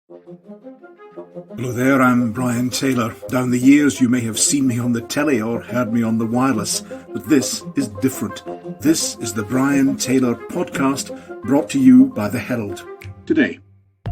Hello there, I'm Brian Taylor. Down the years you may have seen me on the telly or heard me on the wireless, but this is different. This is the Brian Taylor podcast, brought to you by the Herald. Today,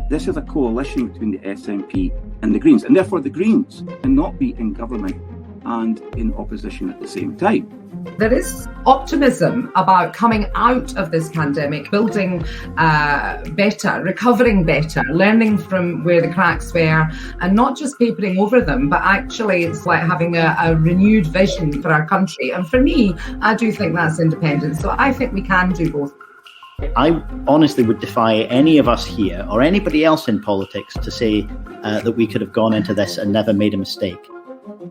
this is a coalition between the SNP and the Greens, and therefore the Greens cannot be in government and in opposition at the same time. There is optimism about coming out of this pandemic, building better, recovering better, learning from where the cracks were, and not just papering over them, but actually it's like having a renewed vision for our country. And for me, I do think that's independence. So I think we can do both. I honestly would defy any of us here or anybody else in politics to say that we could have gone into this and never made a mistake.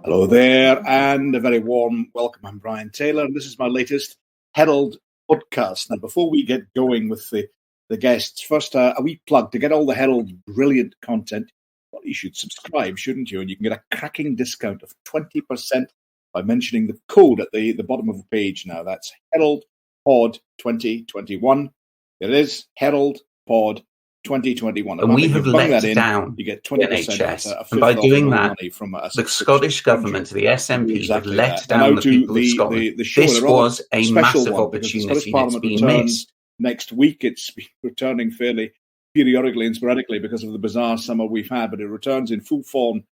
hello there, and a very warm welcome. I'm Brian Taylor, and this is my latest Herald podcast. Now, before we get going with the guests, first a wee plug. To get all the Herald's brilliant content, well, you should subscribe, shouldn't you? And you can get a cracking discount of 20% by mentioning the code at the bottom of the page now. That's Herald Pod 2021. It is Herald Pod 2021. And we have let down you get the 20%. NHS. And by doing that, the Scottish Government, the SNP, have let down the people of Scotland. This was a massive opportunity that's been missed. Next week, it's returning fairly periodically and sporadically because of the bizarre summer we've had, but it returns in full form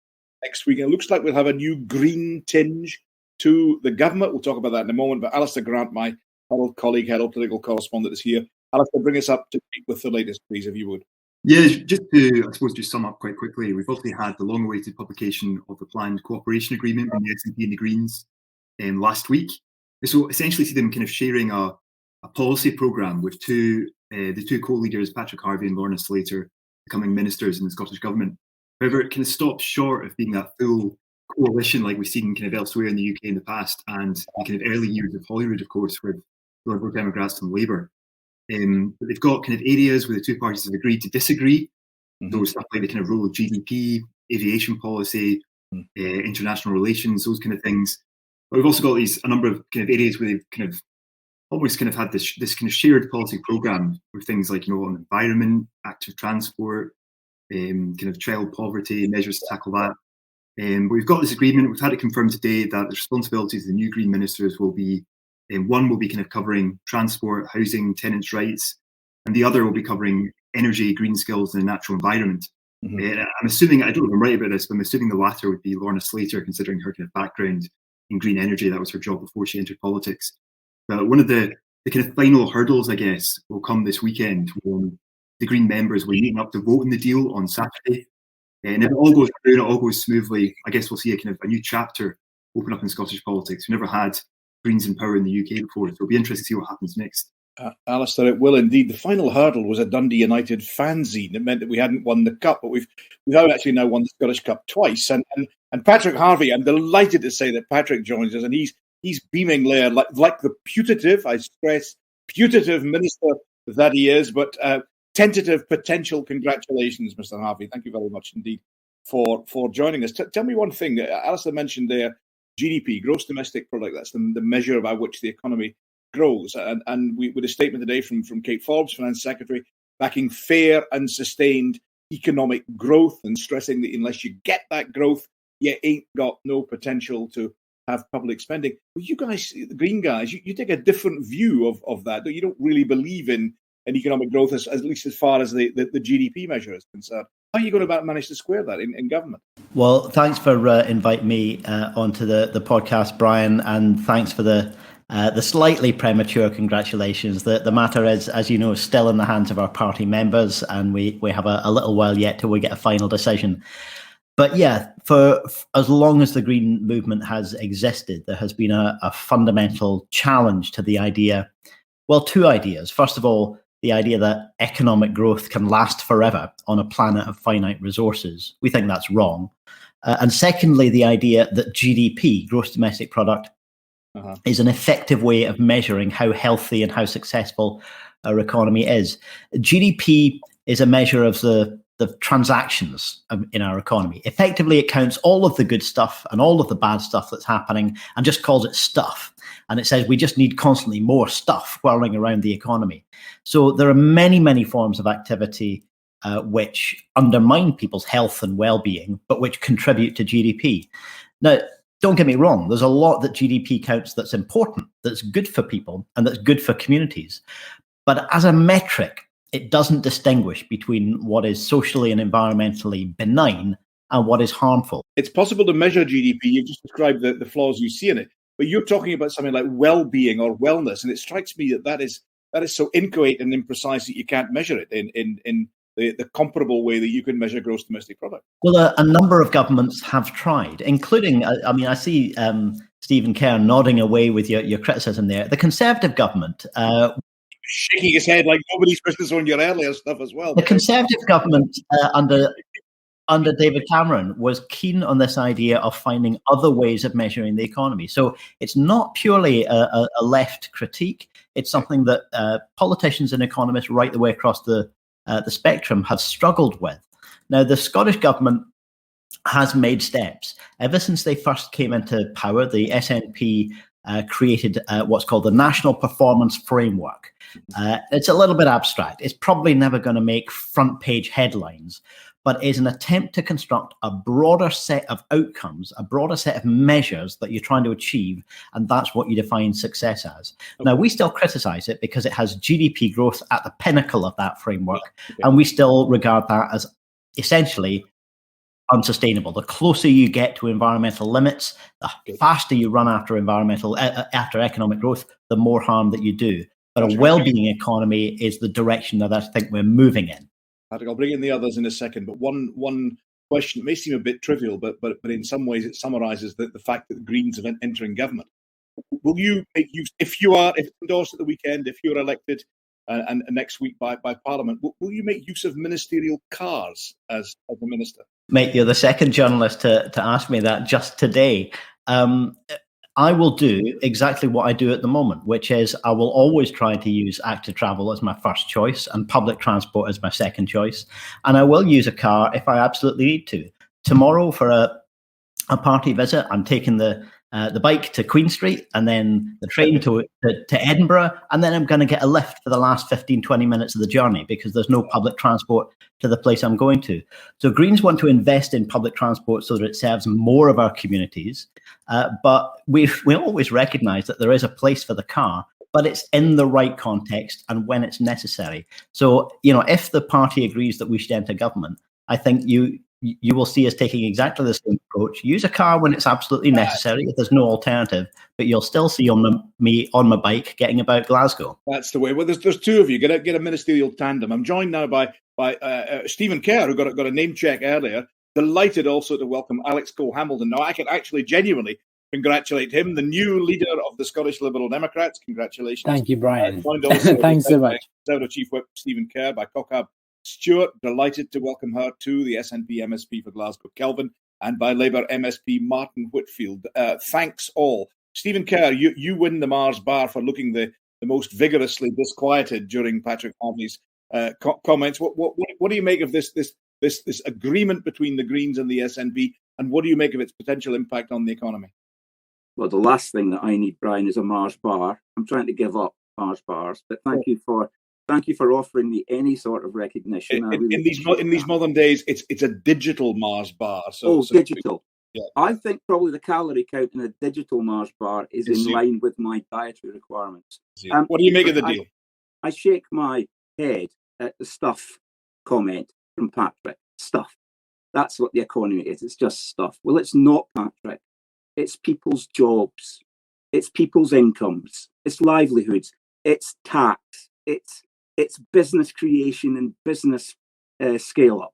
next week. And it looks like we'll have a new green tinge to the government. We'll talk about that in a moment. But Alistair Grant, my Herald colleague, Herald political correspondent, is here. Alistair, bring us up to date with the latest, please, if you would. Yeah, just to, I suppose, just sum up quite quickly, we've obviously had the long-awaited publication of the planned cooperation agreement between the SNP and the Greens last week. So essentially see them kind of sharing a policy programme with the two co-leaders, Patrick Harvie and Lorna Slater, becoming ministers in the Scottish Government. However, it kind of stops short of being that full coalition like we've seen kind of elsewhere in the UK in the past, and the kind of early years of Holyrood, of course, with the Liberal Democrats and Labour. But they've got kind of areas where the two parties have agreed to disagree. Those stuff like the kind of role of GDP, aviation policy, international relations, those kind of things. But we've also got a number of kind of areas where they've kind of almost kind of had this kind of shared policy programme with things like, you know, on environment, active transport, kind of child poverty, measures to tackle that. But we've got this agreement. We've had it confirmed today that the responsibilities of the new Green ministers will be one will be kind of covering transport, housing, tenants' rights, and the other will be covering energy, green skills, and the natural environment. I'm assuming, I don't know if I'm right about this, but I'm assuming the latter would be Lorna Slater, considering her kind of background in green energy. That was her job before she entered politics. But one of the kind of final hurdles, I guess, will come this weekend when the Green members will meet up to vote on the deal on Saturday. And if it all goes through and it all goes smoothly, I guess we'll see a new chapter open up in Scottish politics. We never had Greens in power in the UK before, so it'll be interesting to see what happens next. Alistair, it will indeed. The final hurdle was a Dundee United fanzine. It meant that we hadn't won the cup, but we've actually now won the Scottish Cup twice. And Patrick Harvie, I'm delighted to say that Patrick joins us, and he's beaming there like the putative, I stress, putative minister that he is, but tentative potential congratulations, Mr. Harvie. Thank you very much indeed for joining us. Tell me one thing. Alistair mentioned there GDP, gross domestic product. That's the measure by which the economy grows. And we with a statement today from Kate Forbes, Finance Secretary, backing fair and sustained economic growth and stressing that unless you get that growth, you ain't got no potential to have public spending. Well, you guys, the Green guys, you take a different view of that. You don't really believe in economic growth, at least as far as the GDP measure is concerned. How are you going to manage to square that in government? Well, thanks for inviting me onto the podcast, Brian, and thanks for the slightly premature congratulations. The matter is, as you know, still in the hands of our party members, and we have a little while yet till we get a final decision. But yeah, for as long as the Green movement has existed, there has been a fundamental challenge to the idea. Well, two ideas. First of all, the idea that economic growth can last forever on a planet of finite resources. We think that's wrong. And secondly, the idea that GDP, gross domestic product, is an effective way of measuring how healthy and how successful our economy is. GDP is a measure of the transactions in our economy. Effectively, it counts all of the good stuff and all of the bad stuff that's happening and just calls it stuff. And it says we just need constantly more stuff whirling around the economy. So there are many, many forms of activity which undermine people's health and well-being, but which contribute to GDP. Now, don't get me wrong, there's a lot that GDP counts that's important, that's good for people, and that's good for communities. But as a metric, it doesn't distinguish between what is socially and environmentally benign and what is harmful. It's possible to measure GDP. You've just described the flaws you see in it, but you're talking about something like well-being or wellness, and it strikes me that is so inchoate and imprecise that you can't measure it in the comparable way that you can measure gross domestic product. Well, a number of governments have tried, including, I see Stephen Kerr nodding away with your criticism there. The Conservative government... shaking his head like nobody's business on your earlier stuff as well. The Conservative government under David Cameron was keen on this idea of finding other ways of measuring the economy. So it's not purely a left critique. It's something that politicians and economists right the way across the spectrum have struggled with. Now, the Scottish government has made steps. Ever since they first came into power, the SNP created what's called the National Performance Framework. It's a little bit abstract. It's probably never going to make front page headlines, but is an attempt to construct a broader set of outcomes, a broader set of measures that you're trying to achieve, and that's what you define success as. Okay. Now, we still criticize it because it has GDP growth at the pinnacle of that framework, and we still regard that as essentially unsustainable. The closer you get to environmental limits, the faster you run after economic growth, the more harm that you do. But a well-being economy is the direction that I think we're moving in. Patrick, I'll bring in the others in a second, but one question, it may seem a bit trivial, but in some ways it summarises the fact that the Greens are entering government. Will you make use, if endorsed at the weekend, if you're elected and next week by Parliament, will you make use of ministerial cars as a minister? Mate, you're the second journalist to ask me that just today. I will do exactly what I do at the moment, which is I will always try to use active travel as my first choice and public transport as my second choice. And I will use a car if I absolutely need to. Tomorrow for a party visit, I'm taking the bike to Queen Street and then the train to Edinburgh. And then I'm going to get a lift for the last 15, 20 minutes of the journey because there's no public transport to the place I'm going to. So Greens want to invest in public transport so that it serves more of our communities. But we always recognise that there is a place for the car, but it's in the right context and when it's necessary. So, if the party agrees that we should enter government, I think you will see us taking exactly the same approach. Use a car when it's absolutely necessary, if there's no alternative, but you'll still see me on my bike getting about Glasgow. That's the way. Well, there's two of you. Get a ministerial tandem. I'm joined now by Stephen Kerr, who got a name check earlier. Delighted also to welcome Alex Cole-Hamilton. Now, I can actually genuinely congratulate him, the new leader of the Scottish Liberal Democrats. Congratulations. Thank you, Brian. Thanks so much. Conservative Chief Whip Stephen Kerr by Kaukab Stewart. Delighted to welcome her to the SNP MSP for Glasgow Kelvin, and by Labour MSP Martin Whitfield. Thanks all. Stephen Kerr, you win the Mars bar for looking the most vigorously disquieted during Patrick Harvie's comments. What do you make of this agreement between the Greens and the SNP, and what do you make of its potential impact on the economy? Well, the last thing that I need, Brian, is a Mars bar. I'm trying to give up Mars bars, but thank you for offering me any sort of recognition. In these modern days, it's a digital Mars bar. Digital. Yeah. I think probably the calorie count in a digital Mars bar is in line with my dietary requirements. What do you make of the deal? I shake my head at the stuff comment from Patrick. Stuff. That's what the economy is. It's just stuff. Well, it's not, Patrick. It's people's jobs. It's people's incomes. It's livelihoods. It's tax. It's business creation and business scale up.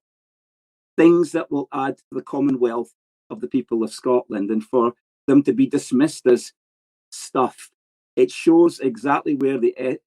Things that will add to the commonwealth of the people of Scotland, and for them to be dismissed as stuff, it shows exactly where the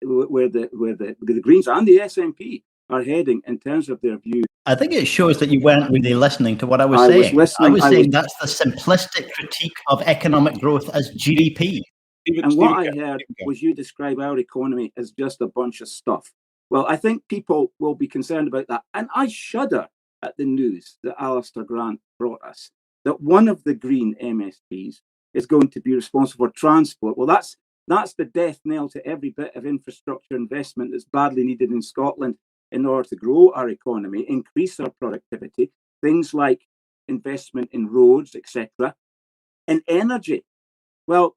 Greens and the SNP are heading in terms of their view. I think it shows that you weren't really listening to what I was saying. I was saying that's the simplistic critique of economic growth as GDP. And what I heard was you describe our economy as just a bunch of stuff. Well, I think people will be concerned about that. And I shudder at the news that Alistair Grant brought us, that one of the Green MSPs is going to be responsible for transport. Well, that's the death knell to every bit of infrastructure investment that's badly needed in Scotland. in order to grow our economy, increase our productivity, things like investment in roads, etc., and energy. Well,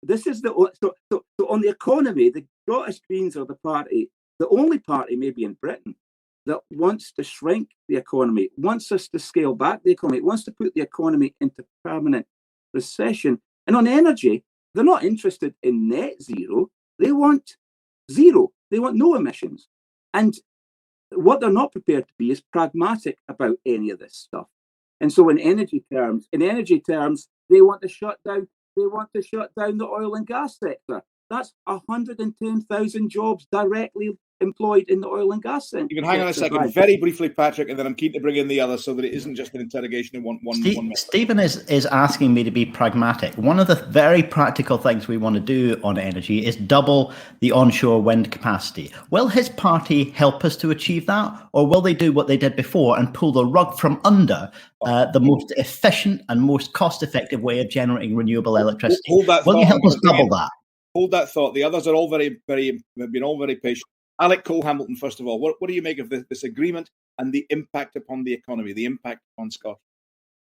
this is so on the economy, the Scottish Greens are the only party maybe in Britain that wants to shrink the economy, wants us to scale back the economy, wants to put the economy into permanent recession. And on energy, they're not interested in net zero. They want zero. They want no emissions. And what they're not prepared to be is pragmatic about any of this stuff. And so in energy terms, they want to shut down the oil and gas sector. That's 110,000 jobs directly employed in the oil and gas sector. You can hang on a second, very briefly, Patrick, and then I'm keen to bring in the other so that it isn't just an interrogation in one minute. Stephen is asking me to be pragmatic. One of the very practical things we want to do on energy is double the onshore wind capacity. Will his party help us to achieve that, or will they do what they did before and pull the rug from under the most efficient and most cost-effective way of generating renewable electricity? Will you help us double that? Hold that thought. The others are all have been all very patient. Alec Cole-Hamilton, first of all, what do you make of this agreement and the impact upon the economy, the impact on Scotland?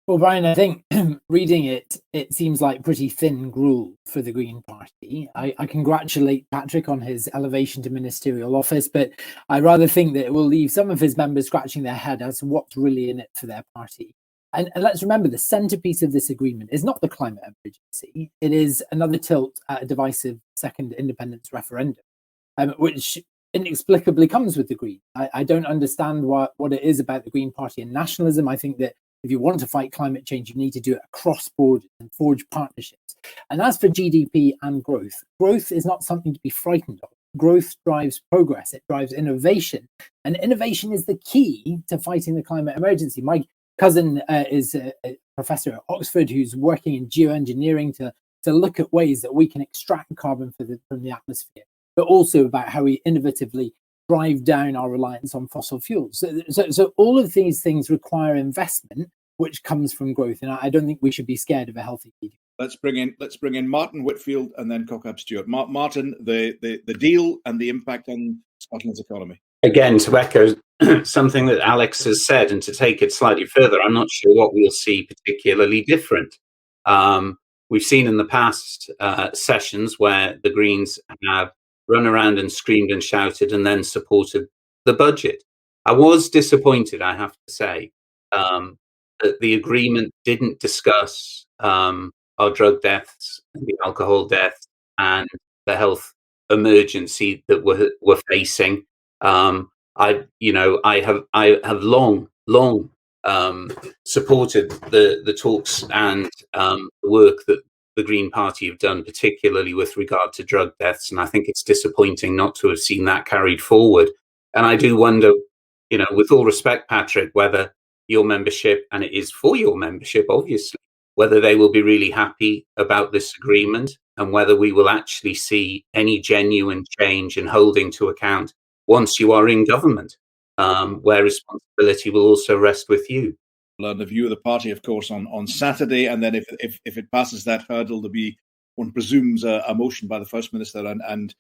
Well, Brian, I think reading it seems like pretty thin gruel for the Green Party. I congratulate Patrick on his elevation to ministerial office, but I rather think that it will leave some of his members scratching their head as to what's really in it for their party. And let's remember, the centrepiece of this agreement is not the climate emergency. It is another tilt at a divisive second independence referendum, which inexplicably comes with the Greens. I don't understand what it is about the Green Party and nationalism. I think that if you want to fight climate change, you need to do it across borders and forge partnerships. And as for GDP and growth is not something to be frightened of. Growth drives progress. It drives innovation. And innovation is the key to fighting the climate emergency. My cousin is a professor at Oxford who's working in geoengineering to look at ways that we can extract carbon from the atmosphere, but also about how we innovatively drive down our reliance on fossil fuels. So all of these things require investment, which comes from growth. And I don't think we should be scared of a healthy GDP. Let's bring in Martin Whitfield and then Kaukab Stewart. Martin, the deal and the impact on Scotland's economy. Again, to echo something that Alex has said and to take it slightly further, I'm not sure what we'll see particularly different. We've seen in the past sessions where the Greens have run around and screamed and shouted and then supported the budget. I was disappointed, I have to say, that the agreement didn't discuss our drug deaths, the alcohol deaths, and the health emergency that we're facing. I have long supported the talks and the work that the Green Party have done, particularly with regard to drug deaths, and I think it's disappointing not to have seen that carried forward. And I do wonder, with all respect, Patrick, whether your membership, and it is for your membership, obviously, whether they will be really happy about this agreement and whether we will actually see any genuine change in holding to account once you are in government, where responsibility will also rest with you. Learn the view of the party, of course, on Saturday, and then if it passes that hurdle, there'll be, one presumes, a motion by the First Minister and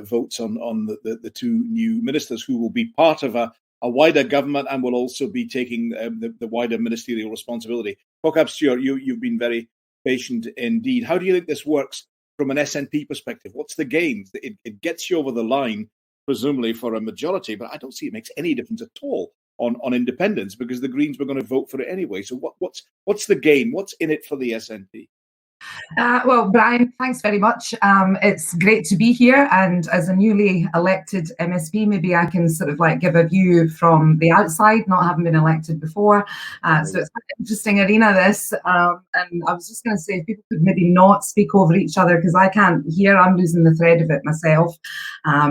votes on the two new ministers who will be part of a wider government and will also be taking the wider ministerial responsibility. Kaukab Stewart, you've been very patient indeed. How do you think this works from an SNP perspective? What's the gain? It gets you over the line, presumably for a majority, but I don't see it makes any difference at all on independence, because the Greens were going to vote for it anyway. So what's the gain? What's in it for the SNP? Well, Brian, thanks very much. It's great to be here, and as a newly elected MSP, maybe I can sort of give a view from the outside, not having been elected before. So it's quite an interesting arena, this. And I was just going to say, if people could maybe not speak over each other, because I can't hear, I'm losing the thread of it myself.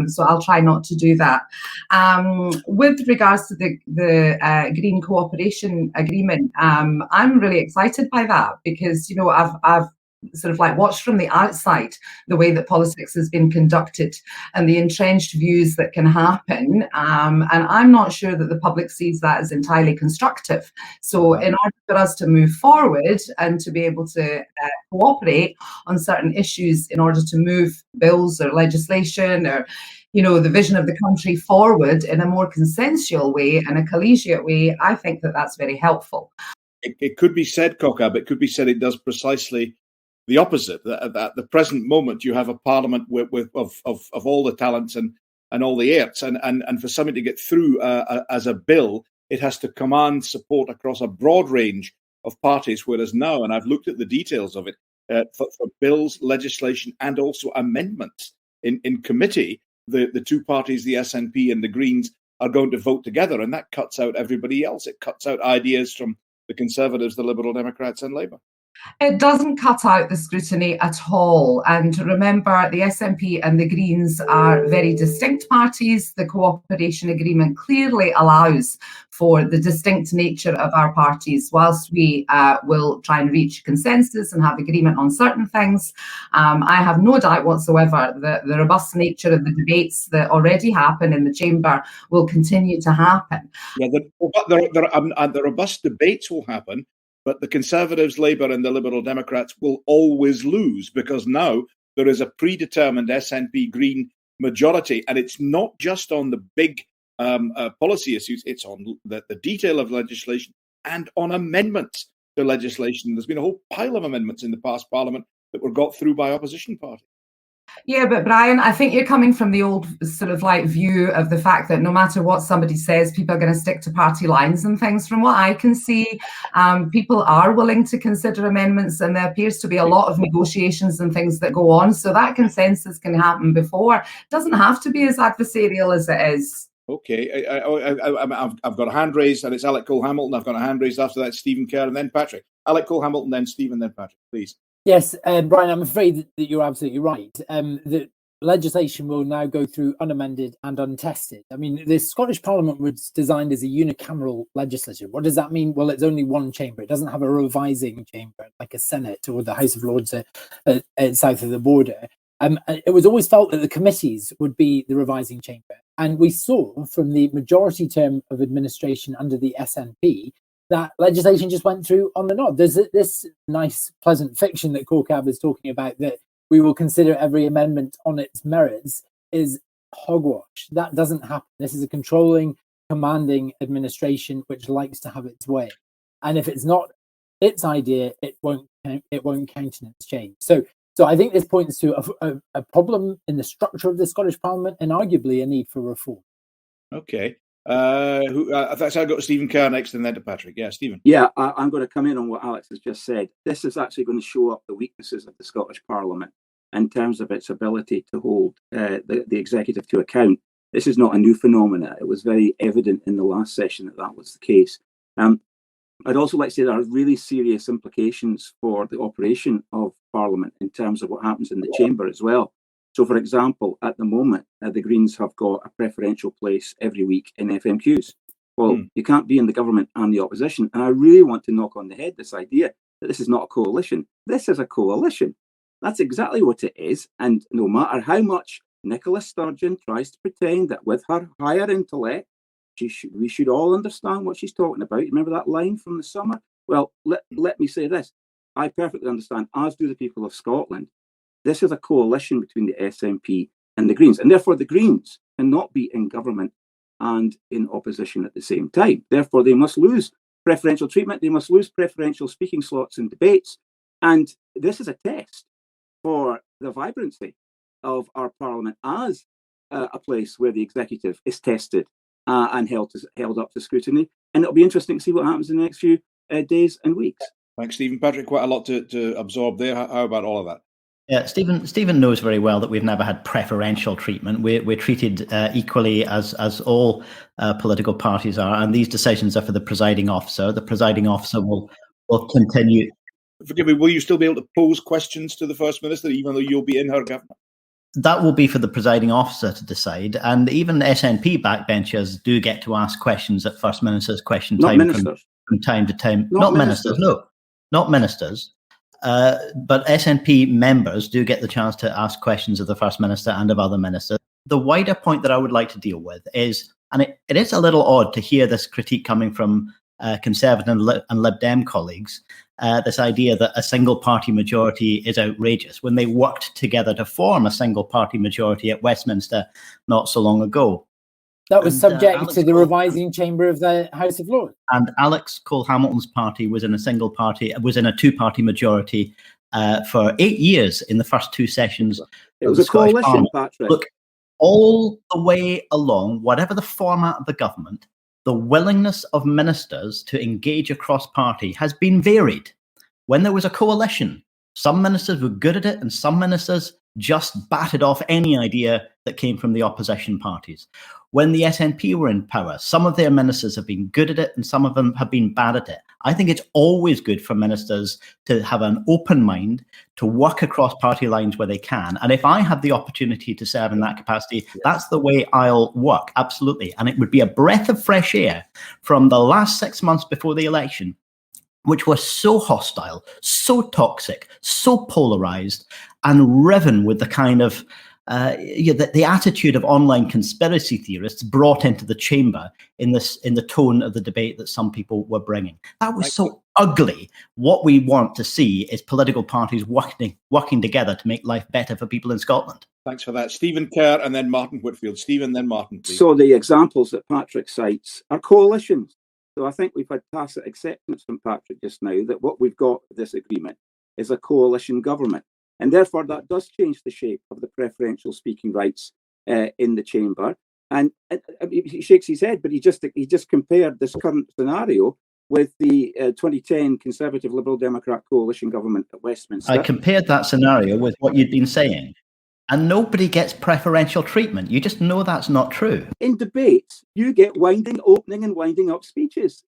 So I'll try not to do that. With regards to the Green Cooperation Agreement, I'm really excited by that, because, I've sort of watched from the outside the way that politics has been conducted and the entrenched views that can happen. And I'm not sure that the public sees that as entirely constructive. So in order for us to move forward and to be able to cooperate on certain issues in order to move bills or legislation or the vision of the country forward in a more consensual way and a collegiate way, I think that that's very helpful. It could be said, Kaukab, it could be said it does precisely the opposite. That at the present moment, you have a parliament of all the talents and all the arts, and for something to get through as a bill, it has to command support across a broad range of parties, whereas now, and I've looked at the details of it, for bills, legislation, and also amendments in committee, the two parties, the SNP and the Greens, are going to vote together, and that cuts out everybody else. It cuts out ideas from the Conservatives, the Liberal Democrats, and Labour. It doesn't cut out the scrutiny at all. And remember, the SNP and the Greens are very distinct parties. The cooperation agreement clearly allows for the distinct nature of our parties. Whilst we will try and reach consensus and have agreement on certain things, I have no doubt whatsoever that the robust nature of the debates that already happen in the chamber will continue to happen. Yeah, the robust debates will happen, but the Conservatives, Labour and the Liberal Democrats will always lose, because now there is a predetermined SNP Green majority, and it's not just on the big policy issues, it's on the detail of legislation and on amendments to legislation. There's been a whole pile of amendments in the past Parliament that were got through by opposition parties. Yeah, but Brian, I think you're coming from the old sort of like view of the fact that no matter what somebody says, people are going to stick to party lines and things. From what I can see, people are willing to consider amendments, and there appears to be a lot of negotiations and things that go on. So that consensus can happen before. It doesn't have to be as adversarial as it is. Okay, I've got a hand raised, and it's Alec Cole-Hamilton. I've got a hand raised after that, Stephen Kerr, and then Patrick. Alec Cole-Hamilton, then Stephen, then Patrick, please. Yes, Brian, I'm afraid that you're absolutely right. The legislation will now go through unamended and untested. I mean, the Scottish Parliament was designed as a unicameral legislature. What does that mean? Well, it's only one chamber. It doesn't have a revising chamber like a Senate or the House of Lords south of the border. It was always felt that the committees would be the revising chamber. And we saw from the majority term of administration under the SNP that legislation just went through on the nod. There's this nice, pleasant fiction that Kaukab is talking about, that we will consider every amendment on its merits, is hogwash. That doesn't happen. This is a controlling, commanding administration which likes to have its way. And if it's not its idea, it won't countenance change. So I think this points to a problem in the structure of the Scottish Parliament, and arguably a need for reform. Okay. I've got Stephen Kerr next, and then to Patrick. Yeah, Stephen. Yeah, I'm going to come in on what Alex has just said. This is actually going to show up the weaknesses of the Scottish Parliament in terms of its ability to hold the executive to account. This is not a new phenomenon. It was very evident in the last session that was the case. I'd also like to say there are really serious implications for the operation of Parliament in terms of what happens in the chamber as well. So, for example, at the moment, the Greens have got a preferential place every week in FMQs. Well, you can't be in the government and the opposition. And I really want to knock on the head this idea that this is not a coalition. This is a coalition. That's exactly what it is. And no matter how much Nicola Sturgeon tries to pretend that with her higher intellect, we should all understand what she's talking about. You remember that line from the summer? Well, let me say this. I perfectly understand, as do the people of Scotland. This is a coalition between the SNP and the Greens, and therefore the Greens cannot be in government and in opposition at the same time. Therefore, they must lose preferential treatment. They must lose preferential speaking slots in debates. And this is a test for the vibrancy of our Parliament as a place where the executive is tested and held up to scrutiny. And it'll be interesting to see what happens in the next few days and weeks. Thanks, Stephen. Patrick, quite a lot to absorb there. How about all of that? Yeah, Stephen knows very well that we've never had preferential treatment. We're treated equally as all political parties are, and these decisions are for the presiding officer. The presiding officer will continue. Forgive me, will you still be able to pose questions to the First Minister, even though you'll be in her government? That will be for the presiding officer to decide, and even SNP backbenchers do get to ask questions at First Minister's question time from time to time. Not ministers, no, not ministers. But SNP members do get the chance to ask questions of the First Minister and of other ministers. The wider point that I would like to deal with is, and it is a little odd to hear this critique coming from Conservative and Lib Dem colleagues, this idea that a single party majority is outrageous when they worked together to form a single party majority at Westminster not so long ago. That was subject to the revising chamber of the House of Lords. And Alex Cole-Hamilton's party was in a two-party majority for 8 years in the first two sessions. It was a coalition, Patrick. Look, all the way along, whatever the format of the government, the willingness of ministers to engage across party has been varied. When there was a coalition, some ministers were good at it and some ministers just batted off any idea that came from the opposition parties. When the SNP were in power, some of their ministers have been good at it and some of them have been bad at it. I think it's always good for ministers to have an open mind, to work across party lines where they can. And if I have the opportunity to serve in that capacity, that's the way I'll work, absolutely. And it would be a breath of fresh air from the last 6 months before the election, which was so hostile, so toxic, so polarized, and riven with the kind of the attitude of online conspiracy theorists brought into the chamber in the tone of the debate that some people were bringing. That was so ugly. What we want to see is political parties working together to make life better for people in Scotland. Thanks for that. Stephen Kerr and then Martin Whitfield. Stephen, then Martin, please. So the examples that Patrick cites are coalitions. So I think we've had tacit acceptance from Patrick just now that what we've got with this agreement is a coalition government. And therefore, that does change the shape of the preferential speaking rights in the chamber. And he shakes his head, but he just compared this current scenario with the 2010 Conservative Liberal Democrat coalition government at Westminster. I compared that scenario with what you'd been saying. And nobody gets preferential treatment. You just know that's not true. In debates, you get opening and winding up speeches.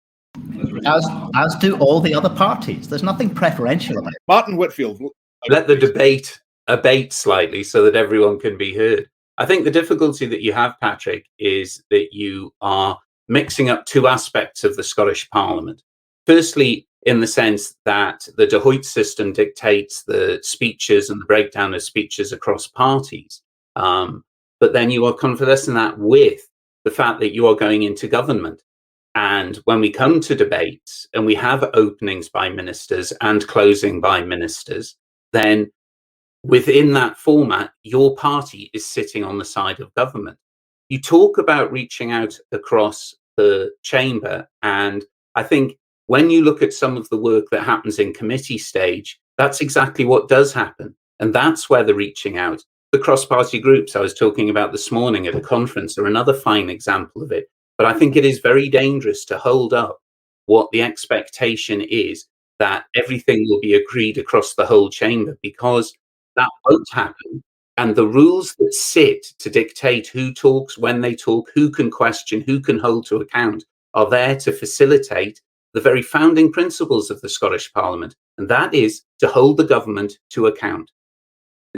As do all the other parties. There's nothing preferential about it. Martin Whitfield. Let the debate abate slightly so that everyone can be heard. I think the difficulty that you have, Patrick, is that you are mixing up two aspects of the Scottish Parliament. Firstly, in the sense that the De Hoyt system dictates the speeches and the breakdown of speeches across parties. But then you are convalescing that with the fact that you are going into government. And when we come to debates and we have openings by ministers and closing by ministers, then within that format, your party is sitting on the side of government. You talk about reaching out across the chamber, and I think when you look at some of the work that happens in committee stage, that's exactly what does happen. And that's where the reaching out. The cross-party groups I was talking about this morning at a conference are another fine example of it. But I think it is very dangerous to hold up what the expectation is that everything will be agreed across the whole chamber, because that won't happen. And the rules that sit to dictate who talks, when they talk, who can question, who can hold to account, are there to facilitate the very founding principles of the Scottish Parliament, and that is to hold the government to account.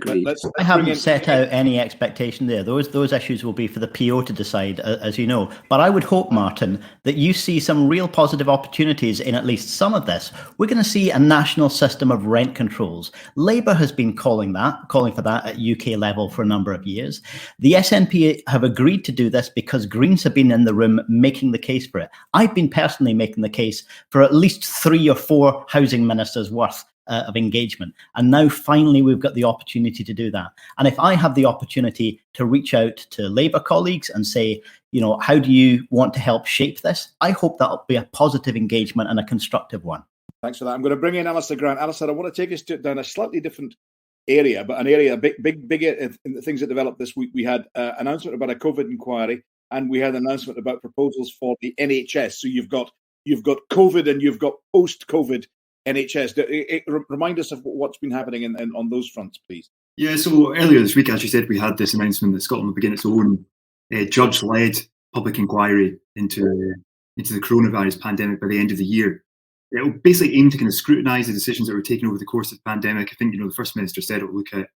I haven't set out any expectation there. Those issues will be for the PO to decide, as you know. But I would hope, Martin, that you see some real positive opportunities in at least some of this. We're going to see a national system of rent controls. Labour has been calling for that at UK level for a number of years. The SNP have agreed to do this because Greens have been in the room making the case for it. I've been personally making the case for at least 3 or 4 housing ministers worth of engagement. And now finally we've got the opportunity to do that. And if I have the opportunity to reach out to Labour colleagues and say, how do you want to help shape this? I hope that'll be a positive engagement and a constructive one. Thanks for that. I'm going to bring in Alistair Grant. Alistair, I want to take us down a slightly different area, but an area big in the things that developed this week. We had an announcement about a COVID inquiry, and we had an announcement about proposals for the NHS. So you've got COVID and you've got post-COVID NHS. Remind us of what's been happening on those fronts, please. Yeah, so earlier this week, as you said, we had this announcement that Scotland will begin its own judge-led public inquiry into the coronavirus pandemic by the end of the year. It will basically aim to kind of scrutinise the decisions that were taken over the course of the pandemic. I think, the First Minister said it will look at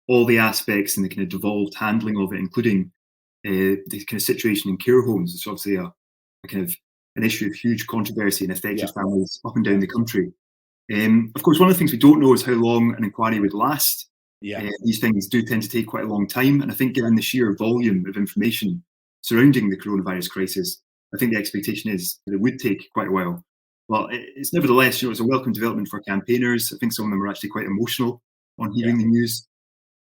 all the aspects and the kind of devolved handling of it, including the kind of situation in care homes. It's obviously a kind of an issue of huge controversy and affected families up and down the country. Of course, one of the things we don't know is how long an inquiry would last. These things do tend to take quite a long time. And I think given the sheer volume of information surrounding the coronavirus crisis, I think the expectation is that it would take quite a while. Well, it's nevertheless, it's a welcome development for campaigners. I think some of them are actually quite emotional on hearing the news.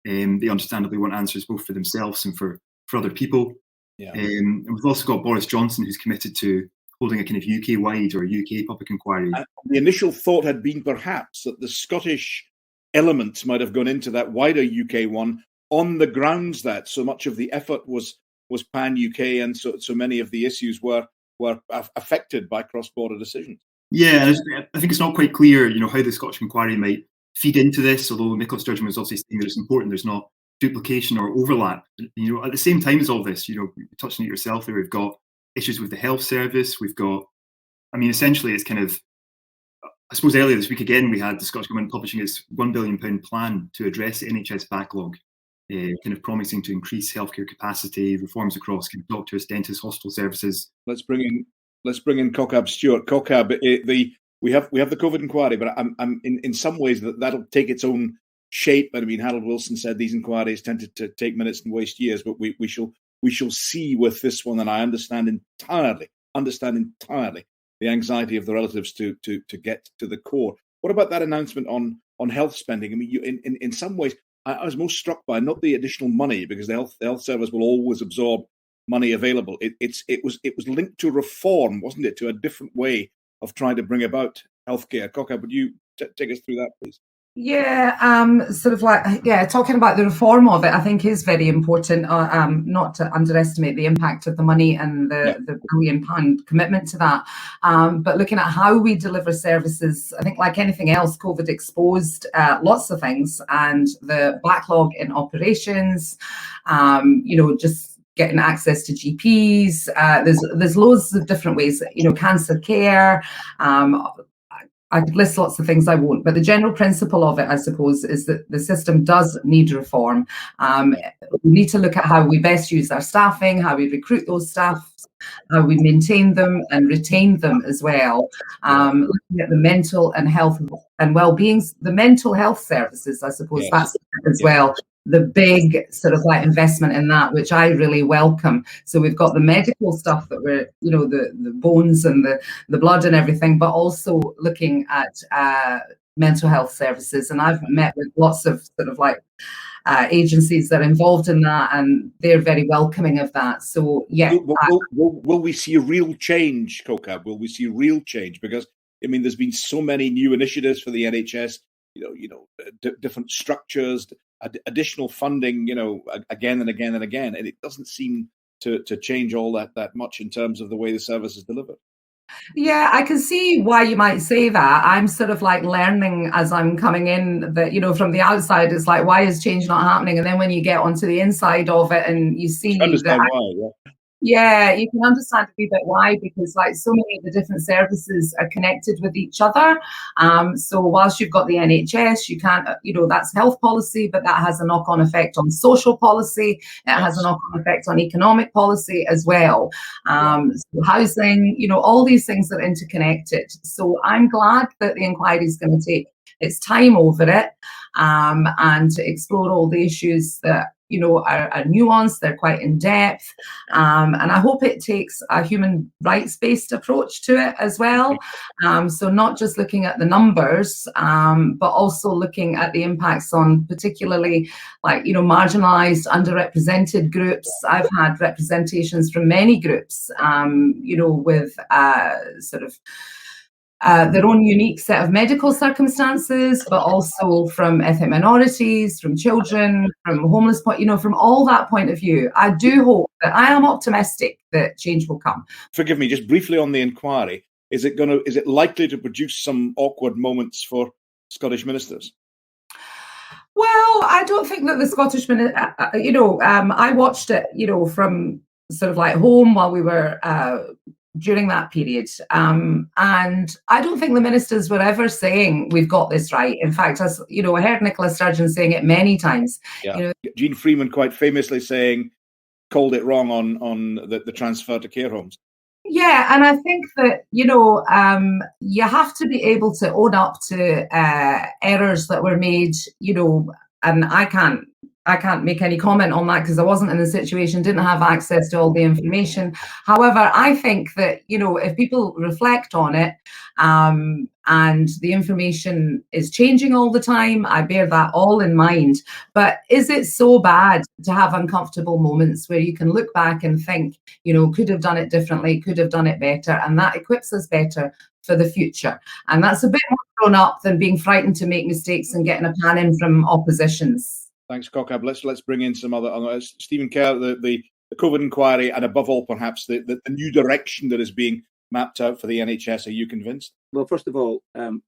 They understandably want answers both for themselves and for other people. And we've also got Boris Johnson, who's committed to holding a kind of UK-wide or UK public inquiry. And the initial thought had been perhaps that the Scottish elements might have gone into that wider UK one on the grounds that so much of the effort was pan-UK, and so many of the issues were affected by cross-border decisions. Yeah, I think it's not quite clear, how the Scottish inquiry might feed into this, although Nicola Sturgeon was obviously saying that it's important there's not duplication or overlap. At the same time as all this, you touched on it yourself there, we've got issues with the health service, we've got, essentially it's kind of, I suppose earlier this week again, we had the Scottish Government publishing its £1 billion plan to address the NHS backlog, kind of promising to increase healthcare capacity, reforms across kind of doctors, dentists, hospital services. Let's bring in Kaukab Stewart. Kaukab, we have the COVID inquiry, but I'm in some ways that'll take its own shape. Harold Wilson said these inquiries tended to take minutes and waste years, but we shall see with this one, and I understand entirely the anxiety of the relatives to get to the core. What about that announcement on health spending? In some ways, I was most struck by not the additional money, because the health service will always absorb money available. It was linked to reform, wasn't it? To a different way of trying to bring about healthcare. Kaukab, would you take us through that, please? Yeah, talking about the reform of it, I think is very important, not to underestimate the impact of the money and the £1 billion commitment to that. But looking at how we deliver services, I think like anything else, COVID exposed lots of things, and the backlog in operations, just getting access to GPs. There's loads of different ways, cancer care. I could list lots of things, I won't, but the general principle of it, I suppose, is that the system does need reform. We need to look at how we best use our staffing, how we recruit those staff, how we maintain them and retain them as well. Looking at the mental and health and well-being, the mental health services, I suppose that's as well. The big sort of like investment in that, which I really welcome. So we've got the medical stuff that we're, the bones and the blood and everything, but also looking at mental health services. And I've met with lots of sort of like agencies that are involved in that, and they're very welcoming of that. So yeah. Will we see a real change, Kaukab? Will we see real change? Because there's been so many new initiatives for the NHS, different structures, additional funding, again and again and again, and it doesn't seem to change all that much in terms of the way the service is delivered. Yeah, I can see why you might say that. I'm sort of like learning as I'm coming in that, from the outside, it's like, why is change not happening? And then when you get onto the inside of it and you see understand why, yeah, you can understand a wee bit why, because like so many of the different services are connected with each other. So whilst you've got the NHS, you can't, that's health policy, but that has a knock-on effect on social policy. It has a knock-on effect on economic policy as well. So housing, all these things are interconnected. So I'm glad that the inquiry is going to take its time over it and to explore all the issues that are nuanced, they're quite in depth, and I hope it takes a human rights-based approach to it as well. So not just looking at the numbers, but also looking at the impacts on particularly like, marginalised, underrepresented groups. I've had representations from many groups, with sort of their own unique set of medical circumstances, but also from ethnic minorities, from children, from homeless, from all that point of view. I do hope that I am optimistic that change will come. Forgive me, just briefly on the inquiry, is it likely to produce some awkward moments for Scottish ministers? Well, I don't think that the Scottish minister, I watched it, from sort of like home while we were during that period. And I don't think the ministers were ever saying we've got this right. In fact, as I heard Nicola Sturgeon saying it many times. Jean Freeman quite famously called it wrong on the transfer to care homes. Yeah, and I think that, you have to be able to own up to errors that were made, and I can't make any comment on that because I wasn't in the situation, didn't have access to all the information. However, I think that, if people reflect on it, and the information is changing all the time, I bear that all in mind. But is it so bad to have uncomfortable moments where you can look back and think, could have done it differently, could have done it better, and that equips us better for the future? And that's a bit more grown up than being frightened to make mistakes and getting a pan in from oppositions. Thanks, Kaukab. Let's bring in some other Stephen Kerr, the COVID inquiry, and above all, perhaps the new direction that is being mapped out for the NHS. Are you convinced? Well, first of all, I'm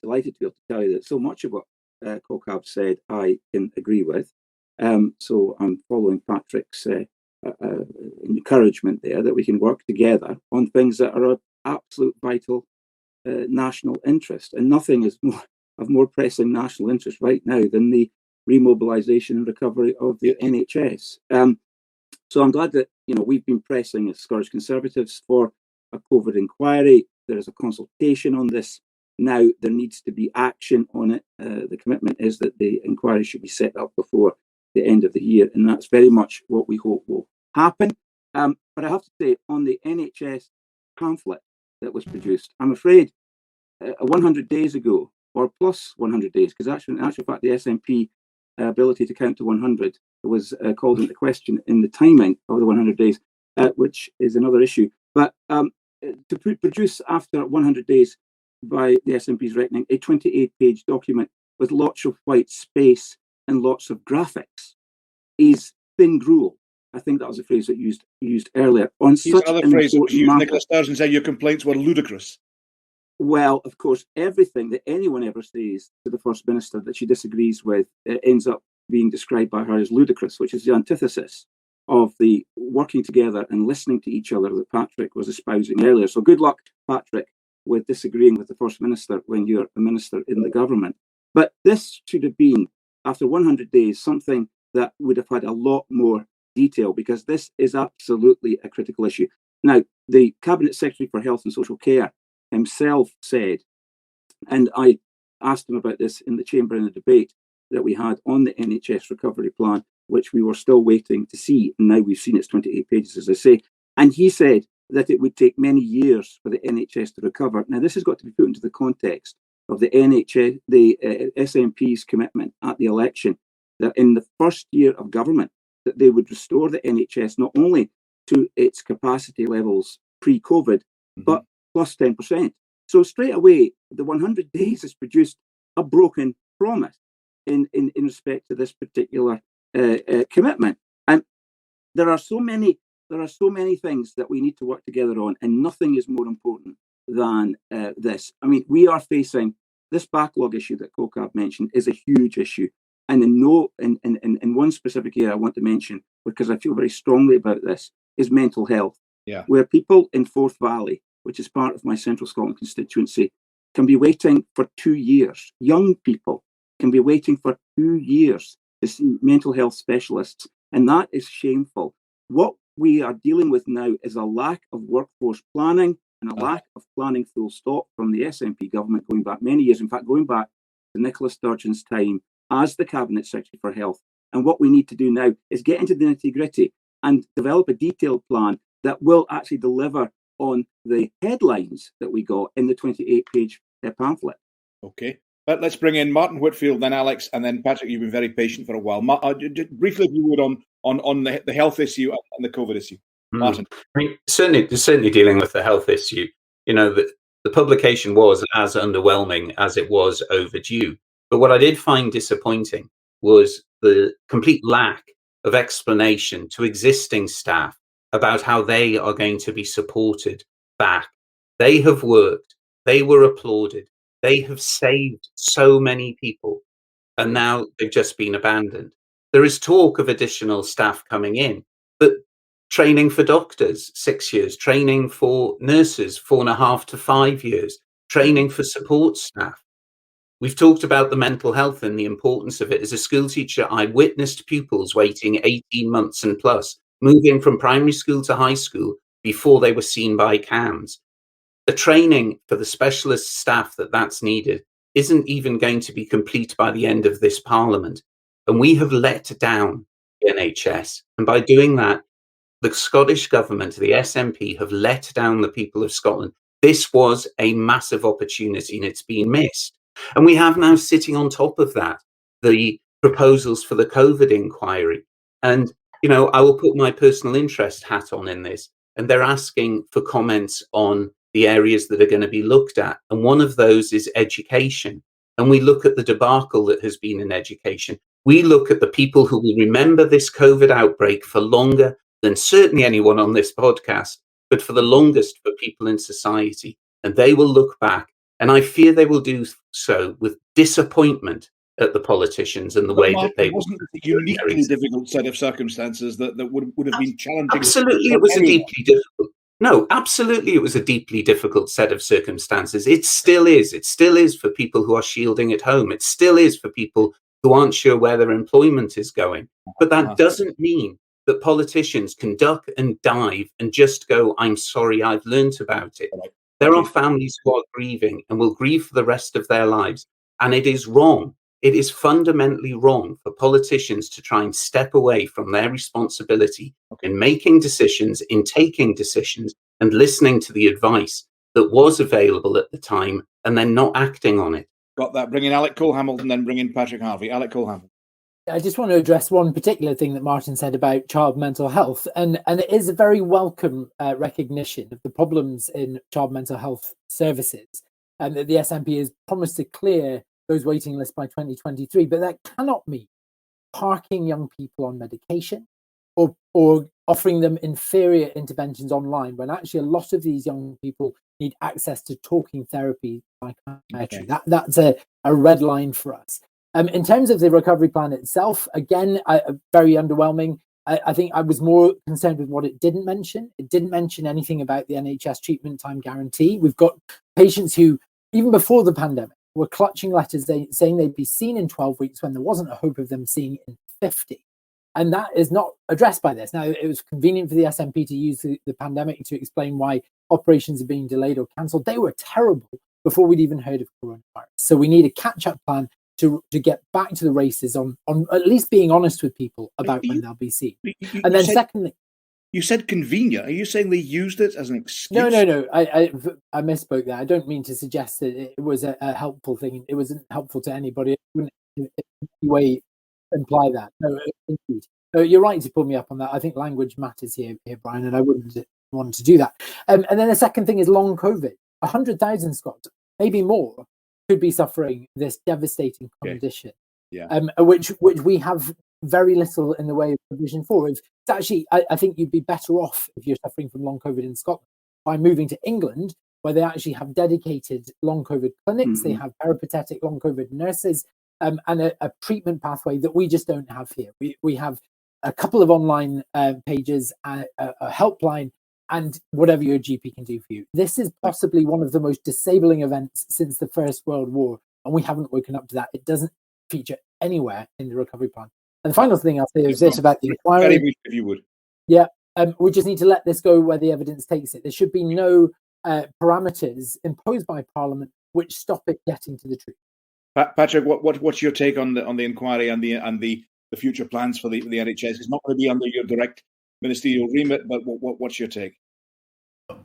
delighted to be able to tell you that so much of what Kaukab said I can agree with. So I'm following Patrick's encouragement there that we can work together on things that are of absolute vital national interest. And nothing is of more pressing national interest right now than the remobilisation and recovery of the NHS. So I'm glad that we've been pressing as Scottish Conservatives for a COVID inquiry. There is a consultation on this now. There needs to be action on it. The commitment is that the inquiry should be set up before the end of the year, and that's very much what we hope will happen. But I have to say, on the NHS pamphlet that was produced, I'm afraid 100 days ago, or plus 100 days, because actually, in actual fact, the SNP ability to count to 100 was called into question in the timing of the 100 days, which is another issue. But to produce after 100 days, by the SNP's reckoning, a 28-page document with lots of white space and lots of graphics is thin gruel. I think that was a phrase that used earlier. On such another phrase that was used. Nicola Sturgeon said your complaints were ludicrous. Well, of course, everything that anyone ever says to the First Minister that she disagrees with ends up being described by her as ludicrous, which is the antithesis of the working together and listening to each other that Patrick was espousing earlier. So good luck, Patrick, with disagreeing with the First Minister when you're a minister in the government. But this should have been, after 100 days, something that would have had a lot more detail, because this is absolutely a critical issue. Now, the Cabinet Secretary for Health and Social Care himself said, and I asked him about this in the chamber in a debate that we had on the NHS recovery plan, which we were still waiting to see, and now we've seen it's 28 pages, as I say, and he said that it would take many years for the NHS to recover. Now, this has got to be put into the context of the NHS, the SNP's commitment at the election, that in the first year of government, that they would restore the NHS not only to its capacity levels pre-COVID, but plus 10%. So straight away, the 100 days has produced a broken promise in respect to this particular commitment. And there are so many things that we need to work together on, and nothing is more important than this. I mean, we are facing this backlog issue that Kaukab mentioned is a huge issue. And in one specific area I want to mention, because I feel very strongly about this, is mental health. Yeah. Where people in Forth Valley, which is part of my Central Scotland constituency, can be waiting for 2 years. Young people can be waiting for 2 years to see mental health specialists, and that is shameful. What we are dealing with now is a lack of workforce planning and a lack of planning full stop from the SNP government going back many years, in fact, going back to Nicola Sturgeon's time as the Cabinet Secretary for Health. And what we need to do now is get into the nitty-gritty and develop a detailed plan that will actually deliver on the headlines that we got in the 28-page pamphlet. Okay. Let's bring in Martin Whitfield, then Alex, and then Patrick. You've been very patient for a while. Briefly, if you would, on the health issue and the COVID issue. Martin. I mean, certainly dealing with the health issue, the publication was as underwhelming as it was overdue. But what I did find disappointing was the complete lack of explanation to existing staff about how they are going to be supported back. They have worked, they were applauded, they have saved so many people, and now they've just been abandoned. There is talk of additional staff coming in, but training for doctors, 6 years, training for nurses, 4.5 to 5 years, training for support staff. We've talked about the mental health and the importance of it. As a school teacher, I witnessed pupils waiting 18 months and plus, moving from primary school to high school before they were seen by CAMS. The training for the specialist staff that's needed isn't even going to be complete by the end of this Parliament. And we have let down the NHS. And by doing that, the Scottish Government, the SNP, have let down the people of Scotland. This was a massive opportunity and it's been missed. And we have now sitting on top of that, the proposals for the COVID inquiry. And, you know, I will put my personal interest hat on in this. And they're asking for comments on the areas that are going to be looked at. And one of those is education. And we look at the debacle that has been in education. We look at the people who will remember this COVID outbreak for longer than certainly anyone on this podcast, but for the longest for people in society. And they will look back, and I fear they will do so with disappointment at the politicians and the way that they... It wasn't a uniquely difficult set of circumstances that would have been challenging. Absolutely, it was a deeply difficult... No, absolutely, it was a deeply difficult set of circumstances. It still is. It still is for people who are shielding at home. It still is for people who aren't sure where their employment is going. But that doesn't mean that politicians can duck and dive and just go, I'm sorry, I've learnt about it. There are families who are grieving and will grieve for the rest of their lives. And it is wrong. It is fundamentally wrong for politicians to try and step away from their responsibility in making decisions, in taking decisions, and listening to the advice that was available at the time and then not acting on it. Got that. Bring in Alec Cole-Hamilton, then bring in Patrick Harvie. Alec Cole-Hamilton. I just want to address one particular thing that Martin said about child mental health, and it is a very welcome recognition of the problems in child mental health services, and that the SNP has promised to clear those waiting lists by 2023, but that cannot mean parking young people on medication or offering them inferior interventions online, when actually a lot of these young people need access to talking therapy, psychiatry. That's a red line for us. In terms of the recovery plan itself, again, very underwhelming. I think I was more concerned with what it didn't mention. It didn't mention anything about the NHS treatment time guarantee. We've got patients who, even before the pandemic, were clutching letters saying they'd be seen in 12 weeks when there wasn't a hope of them seeing in 50. And that is not addressed by this. Now, it was convenient for the SNP to use the pandemic to explain why operations are being delayed or cancelled. They were terrible before we'd even heard of coronavirus. So we need a catch-up plan to get back to the races on at least being honest with people about when they'll be seen. And then secondly... You said convenient. Are you saying they used it as an excuse? No. I misspoke there. I don't mean to suggest that it was a helpful thing. It wasn't helpful to anybody. It wouldn't in any way imply that. No, indeed. So you're right to pull me up on that. I think language matters here, Brian, and I wouldn't want to do that. And then the second thing is long COVID. 100,000 Scots, maybe more, could be suffering this devastating condition, which we have very little in the way of provision for. It's actually, I think you'd be better off if you're suffering from long COVID in Scotland by moving to England, where they actually have dedicated long COVID clinics. They have peripatetic long COVID nurses, and a treatment pathway that we just don't have here. We have a couple of online pages, a helpline, and whatever your GP can do for you. This is possibly one of the most disabling events since the First World War, and we haven't woken up to that. It doesn't feature anywhere in the recovery plan. And the final thing I'll say is this about the inquiry. Very brief, if you would. Yeah, we just need to let this go where the evidence takes it. There should be no parameters imposed by Parliament which stop it getting to the truth. Patrick, what's your take on the inquiry and the future plans for the NHS? It's not going to be under your direct ministerial remit, but what's your take?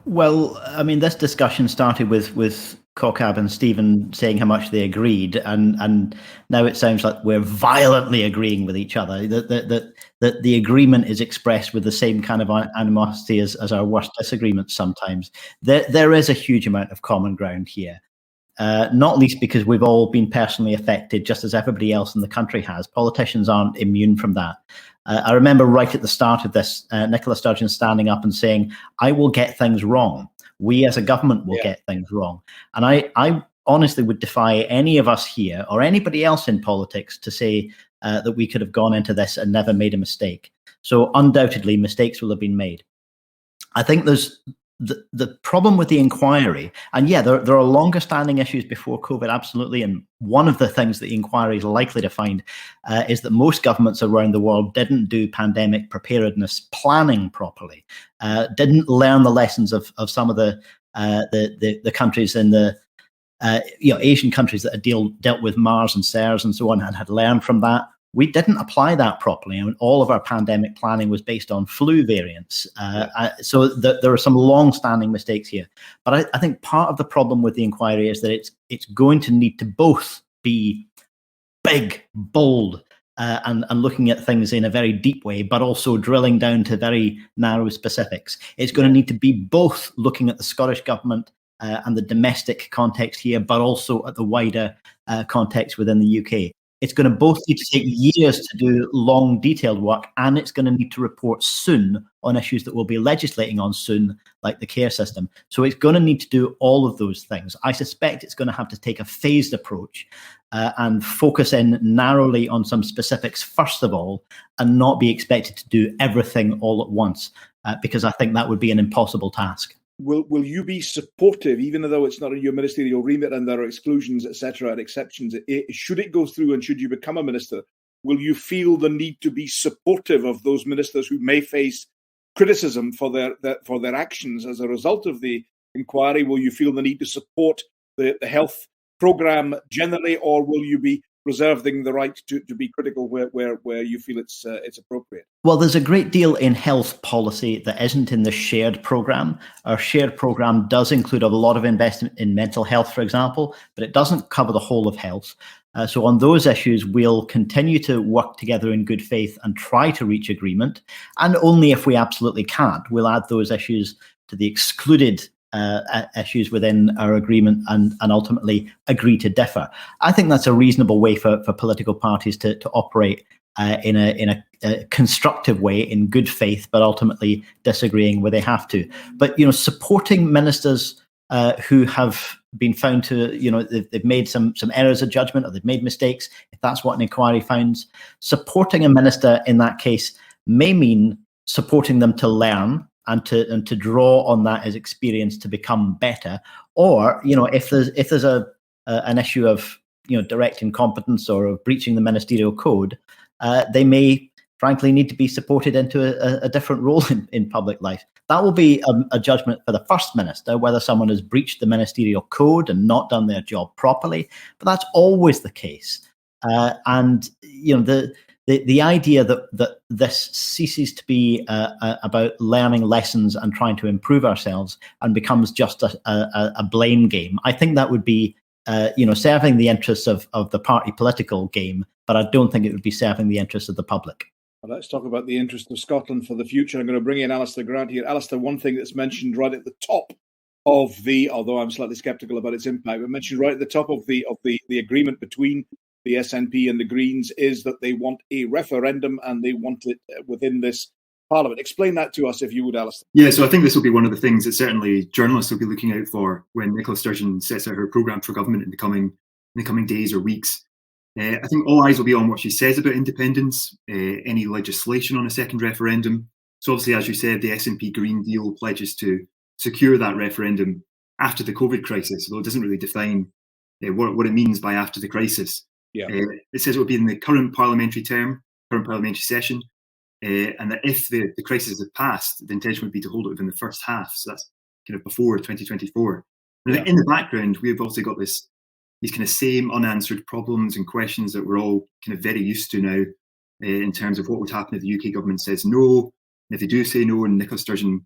Well, I mean, this discussion started with Kaukab and Stephen saying how much they agreed, and now it sounds like we're violently agreeing with each other. That the agreement is expressed with the same kind of animosity as our worst disagreements sometimes. There is a huge amount of common ground here, not least because we've all been personally affected, just as everybody else in the country has. Politicians aren't immune from that. I remember right at the start of this, Nicola Sturgeon standing up and saying, I will get things wrong. We as a government will get things wrong. And I honestly would defy any of us here or anybody else in politics to say that we could have gone into this and never made a mistake. So undoubtedly, mistakes will have been made. I think there's the problem with the inquiry, and there are longer standing issues before COVID, absolutely. And one of the things that the inquiry is likely to find is that most governments around the world didn't do pandemic preparedness planning properly, didn't learn the lessons of some of the countries in the Asian countries that had dealt with MERS and SARS and so on, and had learned from that. we didn't apply that properly. I mean, all of our pandemic planning was based on flu variants. So there are some long-standing mistakes here. But I think part of the problem with the inquiry is that it's going to need to both be big, bold, and looking at things in a very deep way, but also drilling down to very narrow specifics. It's going to need to be both looking at the Scottish Government and the domestic context here, but also at the wider context within the UK. It's going to both need to take years to do long, detailed work, and it's going to need to report soon on issues that we'll be legislating on soon, like the care system. So it's going to need to do all of those things. I suspect it's going to have to take a phased approach and focus in narrowly on some specifics first of all, and not be expected to do everything all at once, because I think that would be an impossible task. Will you be supportive, even though it's not in your ministerial remit and there are exclusions, etc., and exceptions? Should it go through and should you become a minister, will you feel the need to be supportive of those ministers who may face criticism for their actions as a result of the inquiry? Will you feel the need to support the health programme generally, or will you be reserving the right to be critical where you feel it's appropriate? Well, there's a great deal in health policy that isn't in the shared programme. Our shared programme does include a lot of investment in mental health, for example, but it doesn't cover the whole of health. So on those issues, we'll continue to work together in good faith and try to reach agreement. And only if we absolutely can't, we'll add those issues to the excluded issues within our agreement and ultimately agree to differ. I think that's a reasonable way for political parties to operate in a constructive way, in good faith, but ultimately disagreeing where they have to. But, supporting ministers who have been found to, they've made some errors of judgment or they've made mistakes, if that's what an inquiry finds, supporting a minister in that case may mean supporting them to learn and to draw on that as experience to become better. Or, if there's an issue of direct incompetence or of breaching the ministerial code, they may frankly need to be supported into a different role in public life. That will be a judgment for the First Minister, whether someone has breached the ministerial code and not done their job properly. But that's always the case. And the idea that this ceases to be about learning lessons and trying to improve ourselves and becomes just a blame game, I think that would be serving the interests of the party political game, but I don't think it would be serving the interests of the public. Well, let's talk about the interests of Scotland for the future. I'm going to bring in Alistair Grant here. Alistair, one thing that's mentioned right at the top of although I'm slightly sceptical about its impact, but mentioned right at the top of the agreement between the SNP and the Greens is that they want a referendum and they want it within this Parliament. Explain that to us, if you would, Alistair. Yeah, so I think this will be one of the things that certainly journalists will be looking out for when Nicola Sturgeon sets out her programme for government in the coming days or weeks. I think all eyes will be on what she says about independence, any legislation on a second referendum. So obviously, as you said, the SNP Green Deal pledges to secure that referendum after the COVID crisis, although it doesn't really define what it means by after the crisis. Yeah. It says it will be in the current parliamentary session, and that if the crisis has passed, the intention would be to hold it within the first half. So that's kind of before 2024. And in the background, we've also got these kind of same unanswered problems and questions that we're all kind of very used to now in terms of what would happen if the UK government says no. And if they do say no and Nicola Sturgeon